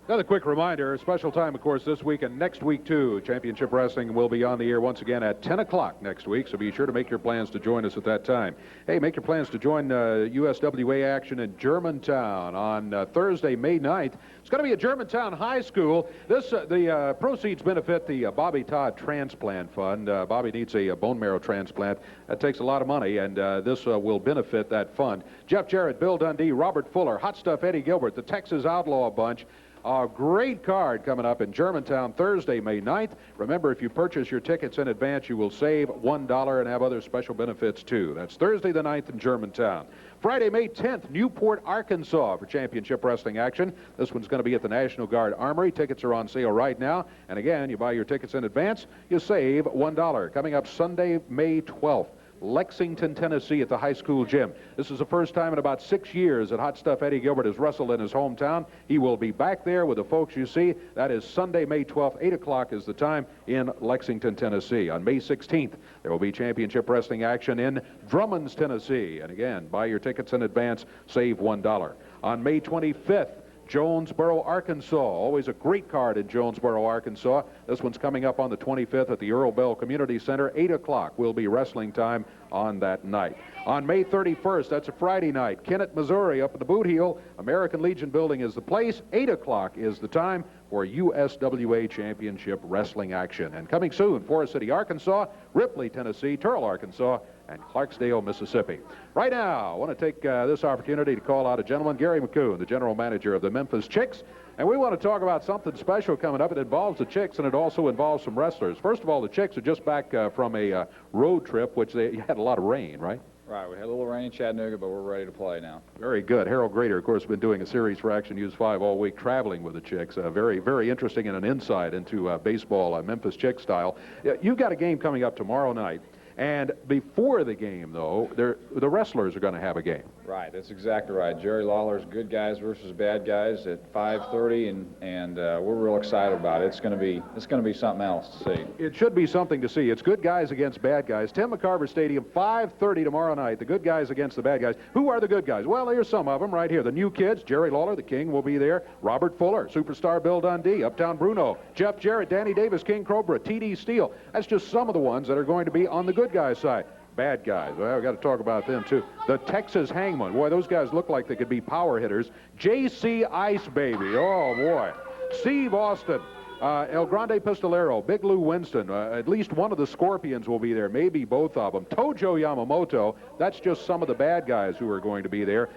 Another quick reminder, a special time, of course, this week and next week, too. Championship Wrestling will be on the air once again at 10 o'clock next week, so be sure to make your plans to join us at that time. Hey, make your plans to join USWA action in Germantown on Thursday, May 9th. It's going to be at Germantown High School. The proceeds benefit the Bobby Todd Transplant Fund. Bobby needs a bone marrow transplant. That takes a lot of money, and this will benefit that fund. Jeff Jarrett, Bill Dundee, Robert Fuller, Hot Stuff Eddie Gilbert, the Texas Outlaw Bunch. A great card coming up in Germantown Thursday, May 9th. Remember, if you purchase your tickets in advance, you will save $1 and have other special benefits, too. That's Thursday the 9th in Germantown. Friday, May 10th, Newport, Arkansas for championship wrestling action. This one's going to be at the National Guard Armory. Tickets are on sale right now. And again, you buy your tickets in advance, you save $1. Coming up Sunday, May 12th. Lexington, Tennessee at the high school gym. This is the first time in about 6 years that Hot Stuff Eddie Gilbert has wrestled in his hometown. He will be back there with the folks you see. That is Sunday, May 12th, 8 o'clock is the time in Lexington, Tennessee. On May 16th, there will be championship wrestling action in Drummond's, Tennessee. And again, buy your tickets in advance, save $1. On May 25th, Jonesboro, Arkansas. Always a great card in Jonesboro, Arkansas. This one's coming up on the 25th at the Earl Bell Community Center. 8 o'clock will be wrestling time on that night. On May 31st, that's a Friday night, Kennett, Missouri, up at the Boot Heel. American Legion Building is the place. 8 o'clock is the time for USWA Championship Wrestling action. And coming soon, Forest City, Arkansas, Ripley, Tennessee, Turl, Arkansas, and Clarksdale, Mississippi. Right now, I want to take this opportunity to call out a gentleman, Gary McCoon, the general manager of the Memphis Chicks. And we want to talk about something special coming up. It involves the Chicks, and it also involves some wrestlers. First of all, the Chicks are just back from a road trip, which they had a lot of rain, right? Right, we had a little rain in Chattanooga, but we're ready to play now. Very good. Harold Grader, of course, has been doing a series for Action News 5 all week, traveling with the Chicks. Very, very interesting and an insight into baseball, Memphis Chick style. You've got a game coming up tomorrow night. And before the game, though, the wrestlers are going to have a game. Right, that's exactly right. Jerry Lawler's Good Guys versus Bad Guys at 5:30, and we're real excited about it. It's going to be something else to see. It should be something to see. It's Good Guys against Bad Guys. Tim McCarver Stadium, 5:30 tomorrow night. The Good Guys against the Bad Guys. Who are the Good Guys? Well, here's some of them right here. The new kids: Jerry Lawler, the King, will be there. Robert Fuller, Superstar Bill Dundee, Uptown Bruno, Jeff Jarrett, Danny Davis, King Cobra, T.D. Steele. That's just some of the ones that are going to be on the Good Guys side. Bad Guys. Well, we've got to talk about them, too. The Texas Hangmen. Boy, those guys look like they could be power hitters. J.C. Ice Baby. Oh, boy. Steve Austin. El Grande Pistolero. Big Lou Winston. At least one of the Scorpions will be there. Maybe both of them. Tojo Yamamoto. That's just some of the bad guys who are going to be there.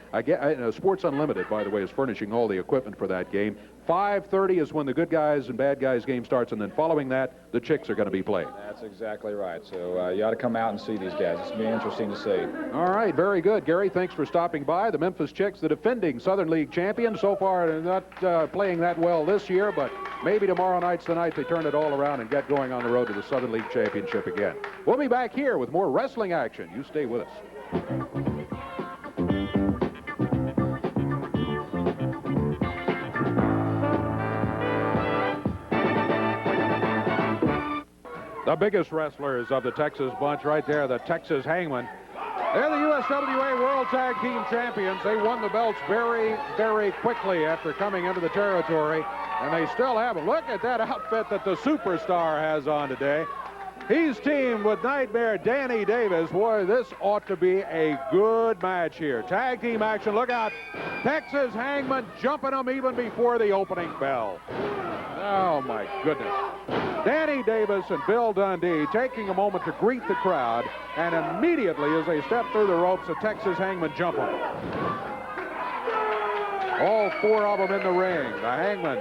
Sports Unlimited, by the way, is furnishing all the equipment for that game. 5:30 is when the Good Guys and Bad Guys game starts, and then following that, the Chicks are going to be playing. That's exactly right. So you ought to come out and see these guys. It's going to be interesting to see. All right, very good. Gary, thanks for stopping by. The Memphis Chicks, the defending Southern League champions. So far, they're not playing that well this year, but maybe tomorrow night's the night they turn it all around and get going on the road to the Southern League championship again. We'll be back here with more wrestling action. You stay with us. The biggest wrestlers of the Texas bunch right there, the Texas Hangmen. They're the USWA World Tag Team Champions. They won the belts very, very quickly after coming into the territory, and they still have them. Look at that outfit that the Superstar has on today. He's teamed with Nightmare Danny Davis. Boy, this ought to be a good match here. Tag team action. Look out. Texas Hangman jumping them even before the opening bell. Oh, my goodness. Danny Davis and Bill Dundee taking a moment to greet the crowd, and immediately as they step through the ropes, the Texas Hangman jump them. All four of them in the ring. The Hangman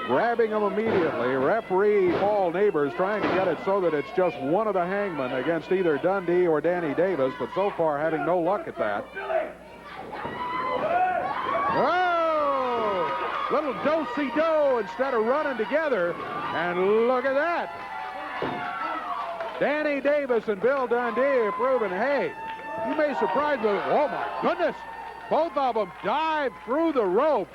grabbing them immediately. Referee Paul Neighbors trying to get it so that it's just one of the Hangmen against either Dundee or Danny Davis, but so far having no luck at that. Oh! Little do-si-do instead of running together. And look at that. Danny Davis and Bill Dundee are proving, hey, you may surprise me. Oh, my goodness. Both of them dive through the ropes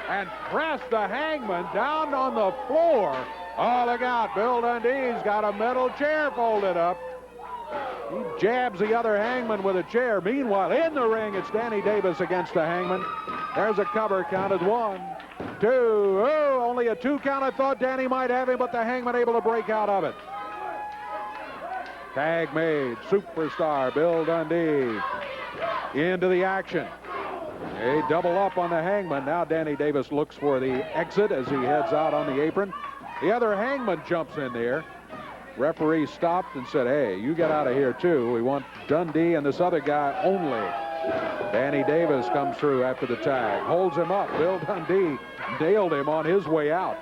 and press the Hangman down on the floor. Oh, look out. Bill Dundee's got a metal chair folded up. He jabs the other Hangman with a chair. Meanwhile, in the ring, it's Danny Davis against the Hangman. There's a cover, counted 1, 2. Oh, only a 2 count. I thought Danny might have him, but the Hangman able to break out of it. Tag made. Superstar Bill Dundee into the action. They double up on the Hangman. Now Danny Davis looks for the exit as he heads out on the apron. The other Hangman jumps in there. Referee stopped and said, hey, you get out of here too. We want Dundee and this other guy only. Danny Davis comes through after the tag, holds him up. Bill Dundee nailed him on his way out.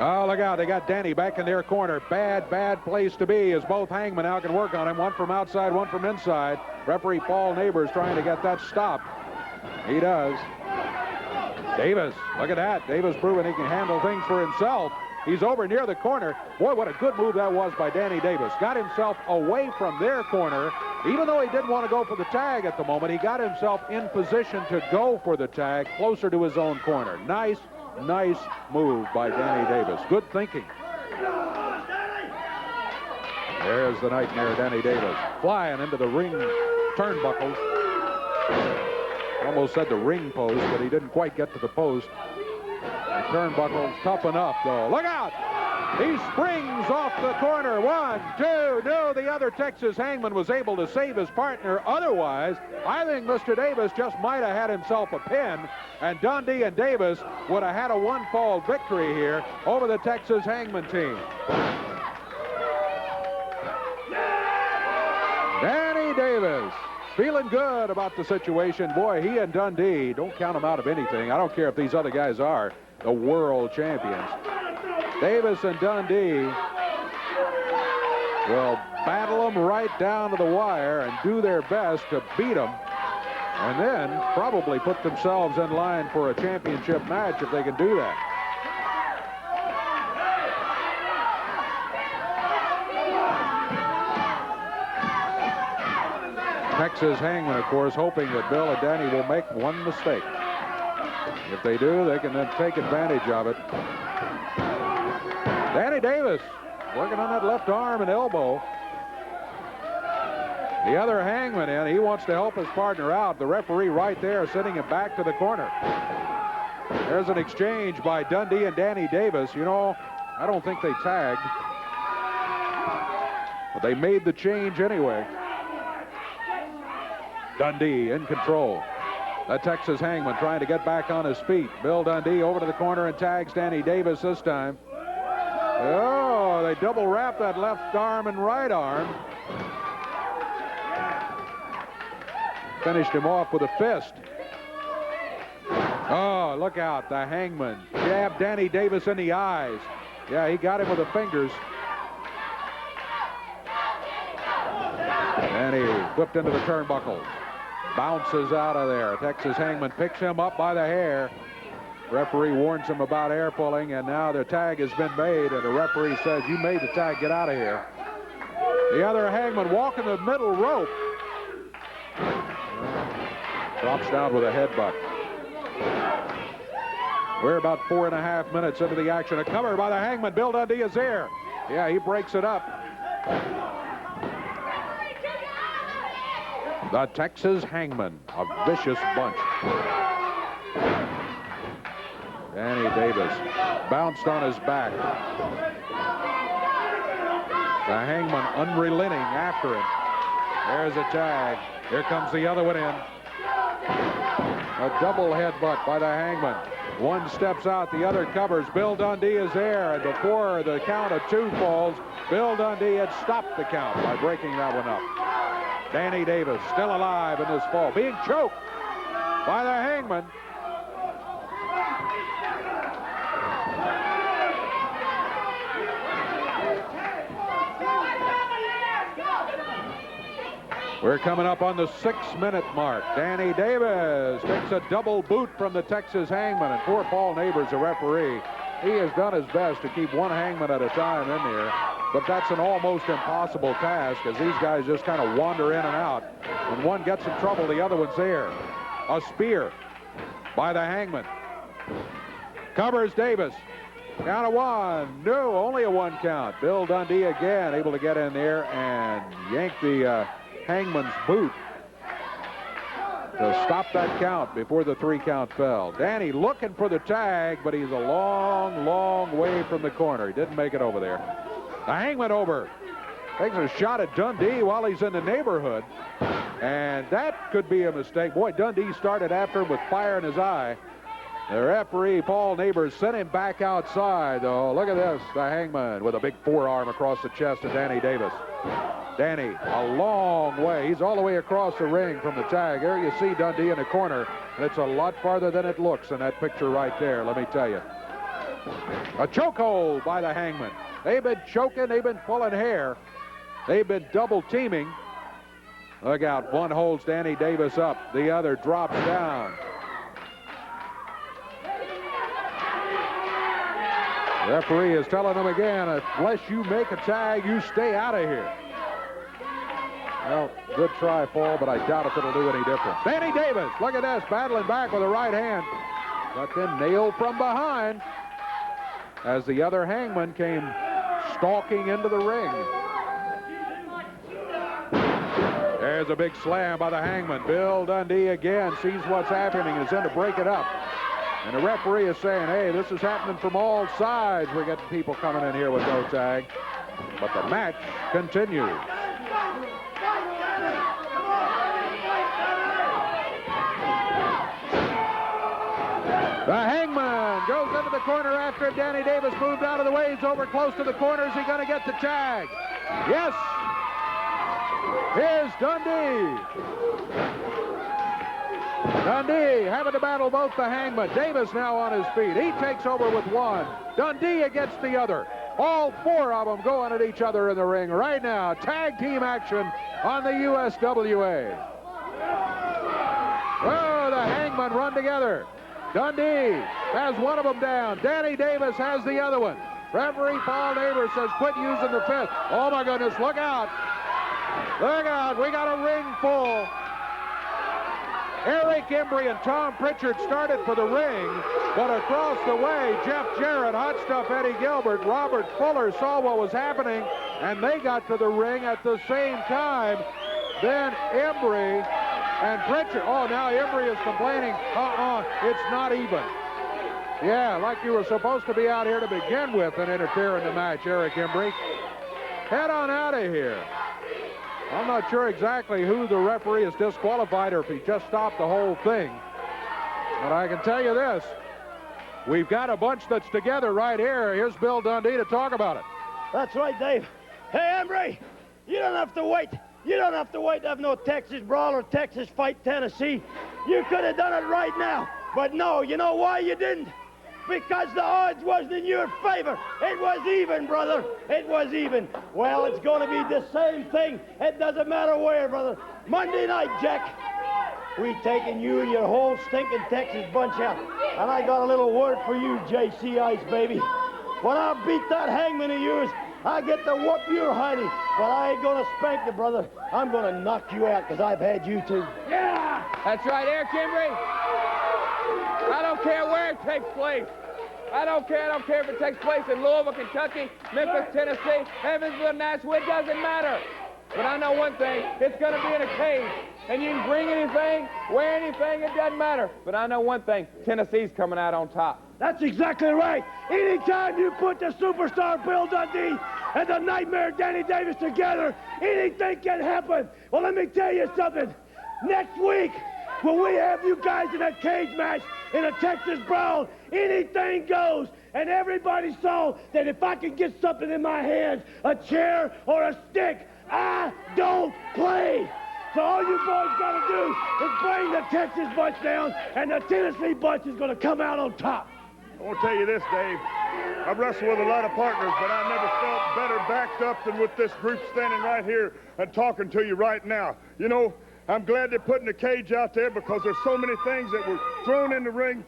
Oh, look out. They got Danny back in their corner. Bad place to be as both Hangmen now can work on him. One from outside, one from inside. Referee Paul Neighbors trying to get that stopped. He does. Davis, look at that. Davis proving he can handle things for himself. He's over near the corner. Boy, what a good move that was by Danny Davis. Got himself away from their corner. Even though he didn't want to go for the tag at the moment, he got himself in position to go for the tag closer to his own corner. Nice move by Danny Davis. Good thinking. There's the Nightmare Danny Davis flying into the ring turnbuckles. Almost said the ring post, but he didn't quite get to the post. The turnbuckle's tough enough, though. Look out! He springs off the corner. 1, 2. No, the other Texas Hangman was able to save his partner. Otherwise, I think Mr. Davis just might have had himself a pin, and Dundee and Davis would have had a one-fall victory here over the Texas Hangman team. Danny Davis feeling good about the situation. Boy, he and Dundee, don't count him out of anything. I don't care if these other guys are the world champions. Davis and Dundee will battle them right down to the wire and do their best to beat them, and then probably put themselves in line for a championship match if they can do that. Texas Hangman, of course, hoping that Bill and Danny will make one mistake. If they do, they can then take advantage of it. Danny Davis working on that left arm and elbow. The other Hangman in, he wants to help his partner out. The referee right there sending him back to the corner. There's an exchange by Dundee and Danny Davis. You know, I don't think they tagged, but they made the change anyway. Dundee in control. The Texas Hangman trying to get back on his feet. Bill Dundee over to the corner and tags Danny Davis this time. Oh, they double wrap that left arm and right arm. Finished him off with a fist. Oh, look out. The Hangman jabbed Danny Davis in the eyes. Yeah, he got him with the fingers. And he whipped into the turnbuckle. Bounces out of there. Texas Hangman picks him up by the hair. Referee warns him about air pulling, and now the tag has been made, and the referee says, you made the tag, get out of here. The other Hangman walking the middle rope. Drops down with a headbutt. We're about 4.5 minutes into the action. A cover by the Hangman. Bill Dundee is there. Yeah, he breaks it up. The Texas Hangman, a vicious bunch. Danny Davis bounced on his back. The Hangman unrelenting after him. There's a tag. Here comes the other one in. A double headbutt by the Hangman. One steps out, the other covers. Bill Dundee is there, and before the count of 2 falls, Bill Dundee had stopped the count by breaking that one up. Danny Davis still alive in this fall, being choked by the Hangman. We're coming up on the 6-minute mark. Danny Davis takes a double boot from the Texas Hangman, and poor Paul Neighbors, the referee, he has done his best to keep one Hangman at a time in there, but that's an almost impossible task as these guys just kind of wander in and out. When one gets in trouble, the other one's there. A spear by the Hangman. Covers Davis. Count of 1. No, only a 1 count. Bill Dundee again able to get in there and yank the Hangman's boot to stop that count before the 3 count fell. Danny looking for the tag, but he's a long, long way from the corner. He didn't make it over there. The Hangman over. Takes a shot at Dundee while he's in the neighborhood. And that could be a mistake. Boy, Dundee started after him with fire in his eye. The referee, Paul Neighbors, sent him back outside, though. Look at this. The Hangman with a big forearm across the chest of Danny Davis. Danny, a long way. He's all the way across the ring from the tag. There you see Dundee in the corner, and it's a lot farther than it looks in that picture right there, let me tell you. A chokehold by the Hangman. They've been choking. They've been pulling hair. They've been double teaming. Look out. One holds Danny Davis up. The other drops down. The referee is telling them again, unless you make a tag, you stay out of here. Well, good try, Paul, but I doubt if it'll do any difference. Danny Davis, look at this, battling back with a right hand. But then nailed from behind as the other Hangman came stalking into the ring. there's a big slam by the Hangman. Bill Dundee again sees what's happening and is in to break it up. And the referee is saying, hey, this is happening from all sides. We're getting people coming in here with no tag. But the match continues. The Hangman goes into the corner after it. Danny Davis moved out of the way. He's over close to the corner. Is he going to get the tag? Yes. Here's Dundee. Dundee having to battle both the Hangman. Davis now on his feet. He takes over with one. Dundee against the other. All four of them going at each other in the ring right now. Tag team action on the USWA. Oh, the Hangman run together. Dundee has one of them down. Danny Davis has the other one. Referee Paul Neighbors says quit using the fifth. Oh my goodness, look out. Look out, we got a ring full. Eric Embry and Tom Prichard started for the ring, but across the way, Jeff Jarrett, Hot Stuff Eddie Gilbert, Robert Fuller saw what was happening, and they got to the ring at the same time. Then Embry and Prichard, oh, now Embry is complaining, it's not even. Yeah, like you were supposed to be out here to begin with and interfere in the match, Eric Embry. Head on out of here. I'm not sure exactly who the referee is disqualified or if he just stopped the whole thing. But I can tell you this. We've got a bunch that's together right here. Here's Bill Dundee to talk about it. That's right, Dave. Hey, Embry, you don't have to wait. You don't have to wait to have no Texas Brawl or Texas Fight Tennessee. You could have done it right now. But no, you know why you didn't? Because the odds wasn't in your favor. It was even, brother. It was even. Well, it's going to be the same thing. It doesn't matter where, brother. Monday night, Jack, we taking you and your whole stinking Texas bunch out. And I got a little word for you, J.C. Ice, baby. When I beat that Hangman of yours, I get to whoop your hidey. But I ain't going to spank you, brother. I'm going to knock you out because I've had you too. Yeah! That's right, Eric Embry. I don't care where it takes place. I don't care if it takes place in Louisville, Kentucky, Memphis, Tennessee, Evansville, Nashville. It doesn't matter. But I know one thing. It's going to be in a cage. And you can bring anything, wear anything. It doesn't matter. But I know one thing. Tennessee's coming out on top. That's exactly right. Anytime you put the superstar Bill Dundee and the nightmare Danny Davis together, anything can happen. Well, let me tell you something. Next week, when we have you guys in a cage match in a Texas Brawl, anything goes. And everybody saw that if I can get something in my hands, a chair or a stick, I don't play. So all you boys got to do is bring the Texas bunch down, and the Tennessee bunch is going to come out on top. I want to tell you this, Dave. I've wrestled with a lot of partners, but I never felt better backed up than with this group standing right here and talking to you right now. You know, I'm glad they're putting the cage out there because there's so many things that were thrown in the ring,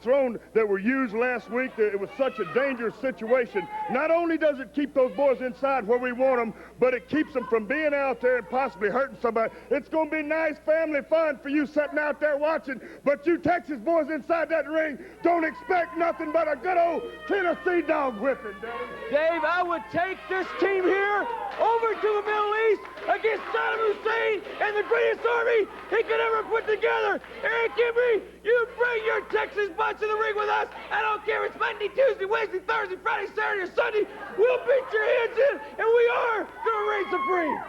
that were used last week. That it was such a dangerous situation. Not only does it keep those boys inside where we want them, but it keeps them from being out there and possibly hurting somebody. It's going to be nice family fun for you sitting out there watching, but you Texas boys inside that ring don't expect nothing but a good old Tennessee dog whipping, Dave, I would take this team here over to the Middle East against Saddam Hussein and the greatest army he could ever put together. Eric Embry, you bring your Texas bunch in the ring with us. I don't care if it's Monday, Tuesday, Wednesday, Thursday, Friday, Saturday, or Sunday. We'll beat your heads in, and we are going to reign supreme.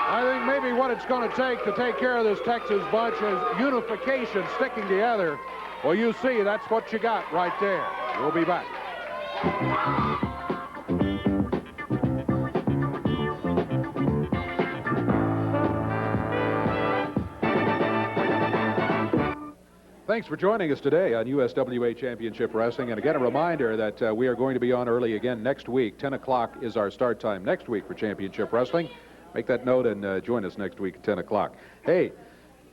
I think maybe what it's going to take care of this Texas bunch is unification, sticking together. Well, you see, that's what you got right there. We'll be back. Thanks for joining us today on USWA Championship Wrestling. And again, a reminder that we are going to be on early again next week. 10 o'clock is our start time next week for Championship Wrestling. Make that note and join us next week at 10 o'clock. Hey,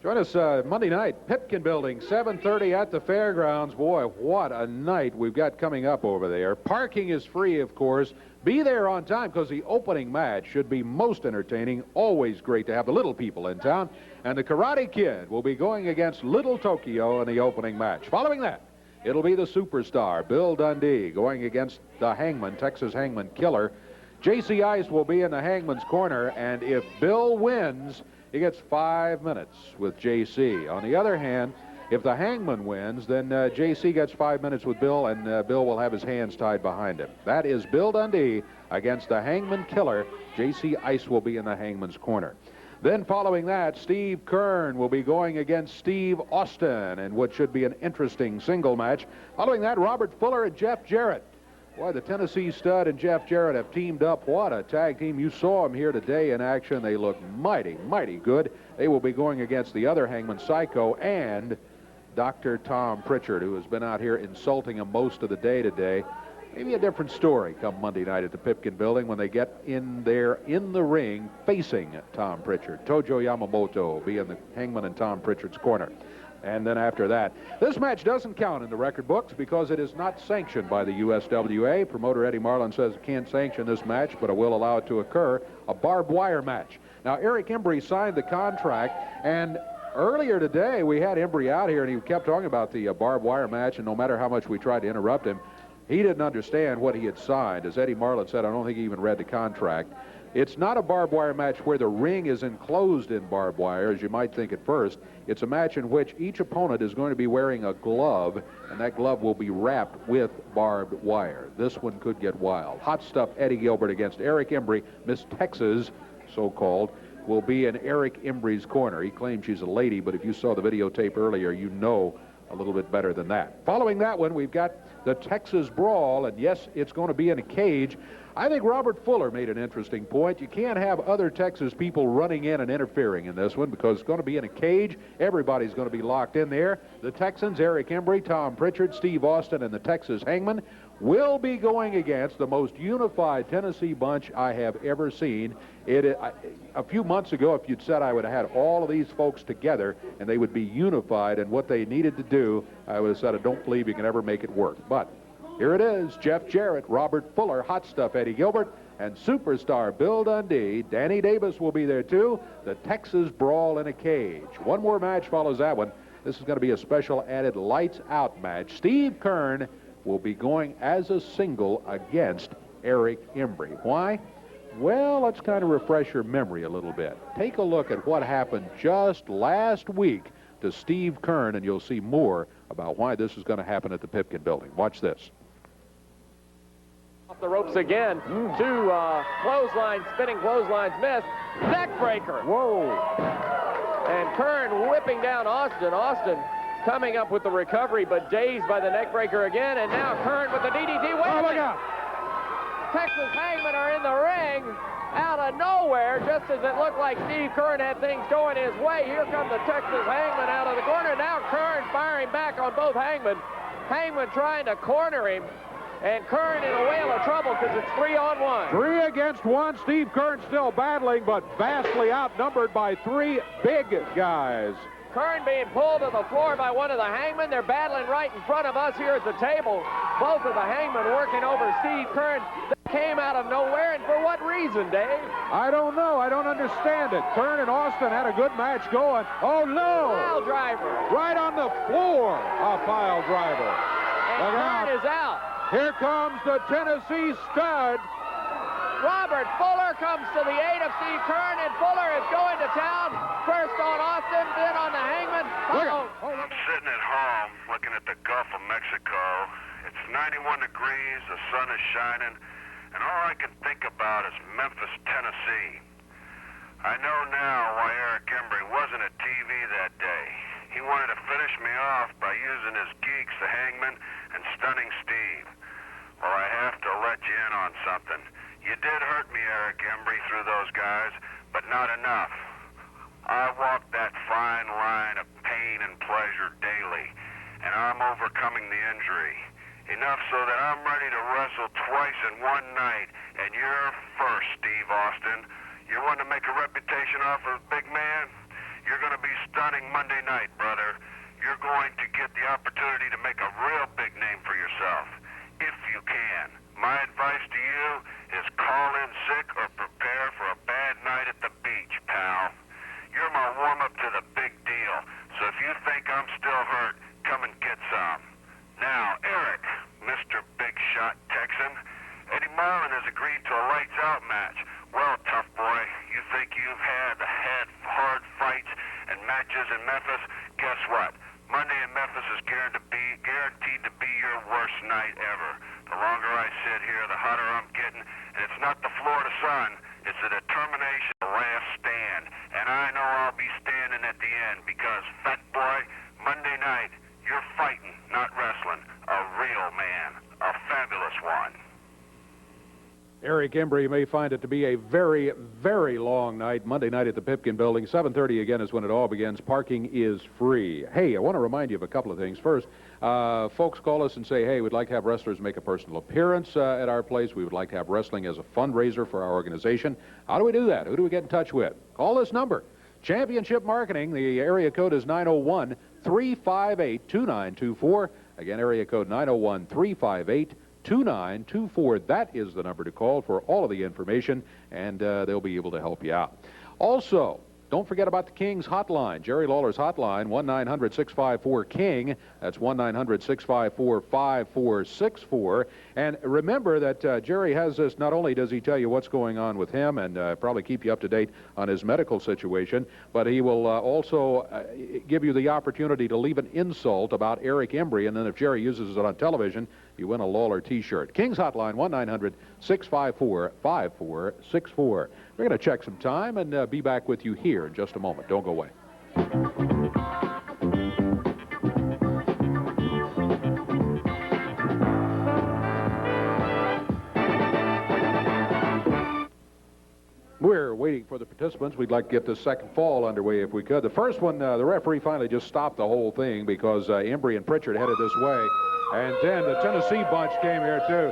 join us Monday night, Pipkin Building, 7:30 at the fairgrounds. Boy, what a night we've got coming up over there. Parking is free, of course. Be there on time because the opening match should be most entertaining. Always great to have the little people in town. And the Karate Kid will be going against Little Tokyo in the opening match. Following that, it'll be the superstar, Bill Dundee, going against the Hangman, Texas Hangman Killer, J.C. Ice will be in the Hangman's corner, and if Bill wins, he gets 5 minutes with J.C. On the other hand, if the Hangman wins, then J.C. gets 5 minutes with Bill, and Bill will have his hands tied behind him. That is Bill Dundee against the Hangman Killer. J.C. Ice will be in the Hangman's corner. Then following that, Steve Kern will be going against Steve Austin in what should be an interesting single match. Following that, Robert Fuller and Jeff Jarrett. Boy, the Tennessee Stud and Jeff Jarrett have teamed up. What a tag team. You saw them here today in action. They look mighty, mighty good. They will be going against the other Hangman, Psycho, and Dr. Tom Prichard, who has been out here insulting him most of the day today. Maybe a different story come Monday night at the Pipkin Building when they get in there in the ring facing Tom Prichard. Tojo Yamamoto will be in the Hangman and Tom Prichard's corner. And then after that, this match doesn't count in the record books because it is not sanctioned by the USWA. Promoter Eddie Marlin says he can't sanction this match, but it will allow it to occur, a barbed wire match. Now, Eric Embry signed the contract, and earlier today we had Embry out here, and he kept talking about the barbed wire match, and no matter how much we tried to interrupt him, he didn't understand what he had signed. As Eddie Marlin said, I don't think he even read the contract. It's not a barbed wire match where the ring is enclosed in barbed wire, as you might think at first. It's a match in which each opponent is going to be wearing a glove, and that glove will be wrapped with barbed wire. This one could get wild. Hot Stuff Eddie Gilbert against Eric Embry. Miss Texas, so-called, will be in Eric Embry's corner. He claims she's a lady, but if you saw the videotape earlier, you know a little bit better than that. Following that one, we've got the Texas Brawl, and yes, it's going to be in a cage. I think Robert Fuller made an interesting point. You can't have other Texas people running in and interfering in this one because it's going to be in a cage. Everybody's going to be locked in there. The Texans, Eric Embry, Tom Prichard, Steve Austin, and the Texas Hangman will be going against the most unified Tennessee bunch I have ever seen. A few months ago, if you'd said I would have had all of these folks together and they would be unified in what they needed to do, I would have said I don't believe you can ever make it work. But here it is, Jeff Jarrett, Robert Fuller, Hot Stuff Eddie Gilbert, and superstar Bill Dundee. Danny Davis will be there too. The Texas Brawl in a cage. One more match follows that one. This is going to be a special added lights out match. Steve Kern will be going as a single against Eric Embry. Why? Well, let's kind of refresh your memory a little bit. Take a look at what happened just last week to Steve Kern, and you'll see more about why this is going to happen at the Pipkin Building. Watch this. Off the ropes again. Two clotheslines, spinning clotheslines missed. Neck breaker. Whoa. And Kern whipping down Austin. Austin coming up with the recovery, but dazed by the neck breaker again. And now Kern with the DDT. Wait, oh, my God. Texas Hangmen are in the ring. Out of nowhere, just as it looked like Steve Kern had things going his way, here comes the Texas Hangman out of the corner. Now Kern firing back on both Hangmen. Hangman trying to corner him, and Kern in a whale of trouble because it's 3-on-1. 3 against 1. Steve Kern still battling, but vastly outnumbered by 3 big guys. Kern being pulled to the floor by one of the Hangmen. They're battling right in front of us here at the table. Both of the Hangmen working over Steve Kern. They came out of nowhere, and for what reason, Dave? I don't know. I don't understand it. Kern and Austin had a good match going. Oh, no! Pile driver. Right on the floor, a pile driver. And Kern is out. Here comes the Tennessee Stud. Robert Fuller comes to the aid of Steve Kern, and Fuller is going to town. First on Austin, then on the Hangman. I'm sitting at home looking at the Gulf of Mexico. It's 91 degrees, the sun is shining, and all I can think about is Memphis, Tennessee. I know now why Eric Embry wasn't at TV that day. He wanted to finish me off by using his geeks, the Hangman, and stunning Steve. Well, I have to let you in on something. You did hurt me, Eric Embry, through those guys, but not enough. I walk that fine line of pain and pleasure daily, and I'm overcoming the injury. Enough so that I'm ready to wrestle twice in one night, and you're first, Steve Austin. You want to make a reputation off of a big man? You're going to be stunning Monday night, brother. You're going to get the opportunity to make a real big name for yourself, if you can. My advice to you is call in sick or prepare for a bad night at the beach, pal. You're my warm-up to the big deal, so if you think I'm still hurt, come and get some. Now, Eric, Mr. Big Shot Texan, Eddie Marlin has agreed to a lights-out advantages in Memphis, guess what? Monday in Memphis is guaranteed to be your worst night ever. The longer I sit here, the hotter I'm getting, and it's not the Florida sun, it's the determination, the last stand. And I know I'll be standing at the end because, Fat Boy, Monday night, you're fighting, not wrestling. A real man, a fabulous one. Eric Embry may find it to be a very, very long night. Monday night at the Pipkin Building. 7:30 again is when it all begins. Parking is free. Hey, I want to remind you of a couple of things. First, folks call us and say, hey, we'd like to have wrestlers make a personal appearance at our place. We would like to have wrestling as a fundraiser for our organization. How do we do that? Who do we get in touch with? Call this number. Championship Marketing. The area code is 901-358-2924. Again, area code 901-358-2924. That is the number to call for all of the information, and they'll be able to help you out. Also, don't forget about the King's hotline, Jerry Lawler's hotline, 1-900-654-KING. That's 1-900-654-5464. And remember that Jerry has this, not only does he tell you what's going on with him and probably keep you up to date on his medical situation, but he will also give you the opportunity to leave an insult about Eric Embry, and then if Jerry uses it on television, you win a Lawler T-shirt. King's hotline, 1-900-654-5464. We're going to check some time and be back with you here in just a moment. Don't go away. We're waiting for the participants. We'd like to get the second fall underway if we could. The first one, the referee finally just stopped the whole thing because Embry and Prichard headed this way. And then the Tennessee bunch came here, too.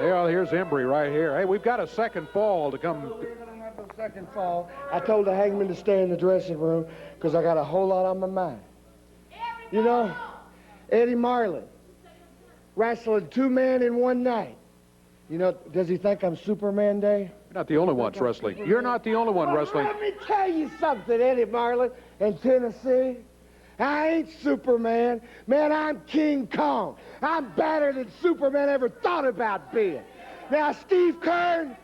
Well, here's Embry right here. Hey, we've got a second fall to come. We're going to have a second fall. I told the Hangmen to stay in the dressing room because I got a whole lot on my mind. You know, Eddie Marlin wrestling 2 men in one night. You know, does he think I'm Superman Day? You're not the only ones wrestling. You're not the only one wrestling. Let me tell you something, Eddie Marlin in Tennessee. I ain't Superman. Man, I'm King Kong. I'm better than Superman ever thought about being. Now, Steve Kern,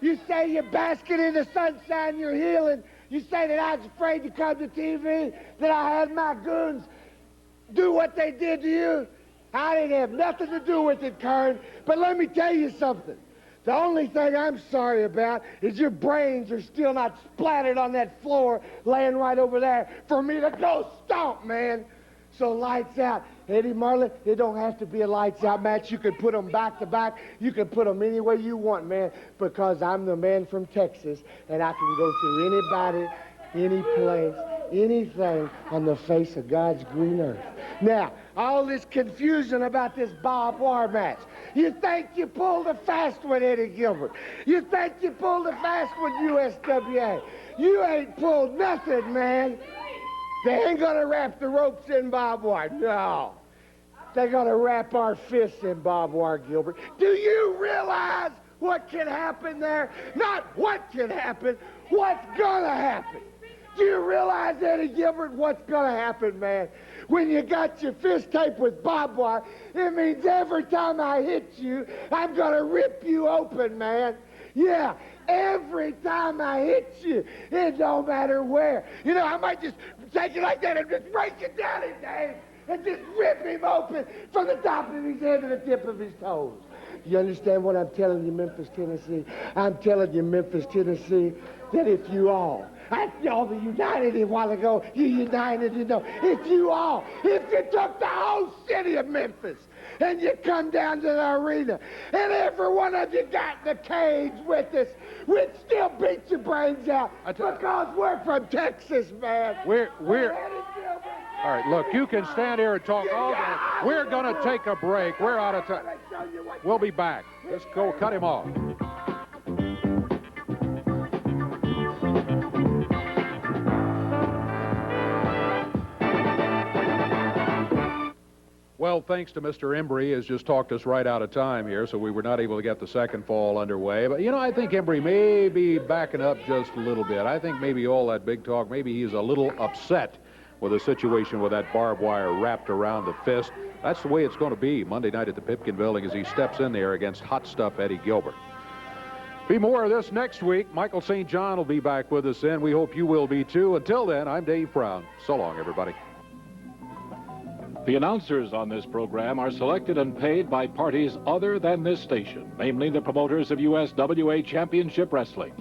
you say you're basking in the sunshine, you're healing. You say that I was afraid to come to TV, that I had my goons do what they did to you. I didn't have nothing to do with it, Kern. But let me tell you something. The only thing I'm sorry about is your brains are still not splattered on that floor laying right over there for me to go stomp, man. So lights out. Eddie Marlin, it don't have to be a lights out match. You can put them back to back. You can put them any way you want, man, because I'm the man from Texas, and I can go through anybody, any place, anything on the face of God's green earth. Now, all this confusion about this barbed wire match. You think you pulled a fast one, Eddie Gilbert. You think you pulled a fast one, USWA. You ain't pulled nothing, man. They ain't gonna wrap the ropes in barbed wire. No. They're gonna wrap our fists in barbed wire, Gilbert. Do you realize what can happen there? Not what can happen, what's gonna happen. Do you realize, Eddie Gilbert, what's going to happen, man? When you got your fist taped with barbed wire, it means every time I hit you, I'm going to rip you open, man. Yeah, every time I hit you, it don't matter where. You know, I might just take it like that and just break it down his name and just rip him open from the top of his head to the tip of his toes. You understand what I'm telling you, Memphis, Tennessee? I'm telling you, Memphis, Tennessee, that if you all, y'all united a while ago, you united, you know, if you took the whole city of Memphis and you come down to the arena and every one of you got in the cage with us, we'd still beat your brains out because we're from Texas, man. We're all right, look, you can stand here and talk all day. We're going to take a break. We're out of time. We'll be back. Let's go cut him off. Well, thanks to Mr. Embry, has just talked us right out of time here, so we were not able to get the second fall underway. But, you know, I think Embry may be backing up just a little bit. I think maybe all that big talk, maybe he's a little upset with a situation with that barbed wire wrapped around the fist. That's the way it's going to be Monday night at the Pipkin Building as he steps in there against hot stuff Eddie Gilbert. Be more of this next week. Michael St. John will be back with us then. We hope you will be too. Until then, I'm Dave Brown. So long, everybody. The announcers on this program are selected and paid by parties other than this station, namely the promoters of USWA Championship Wrestling.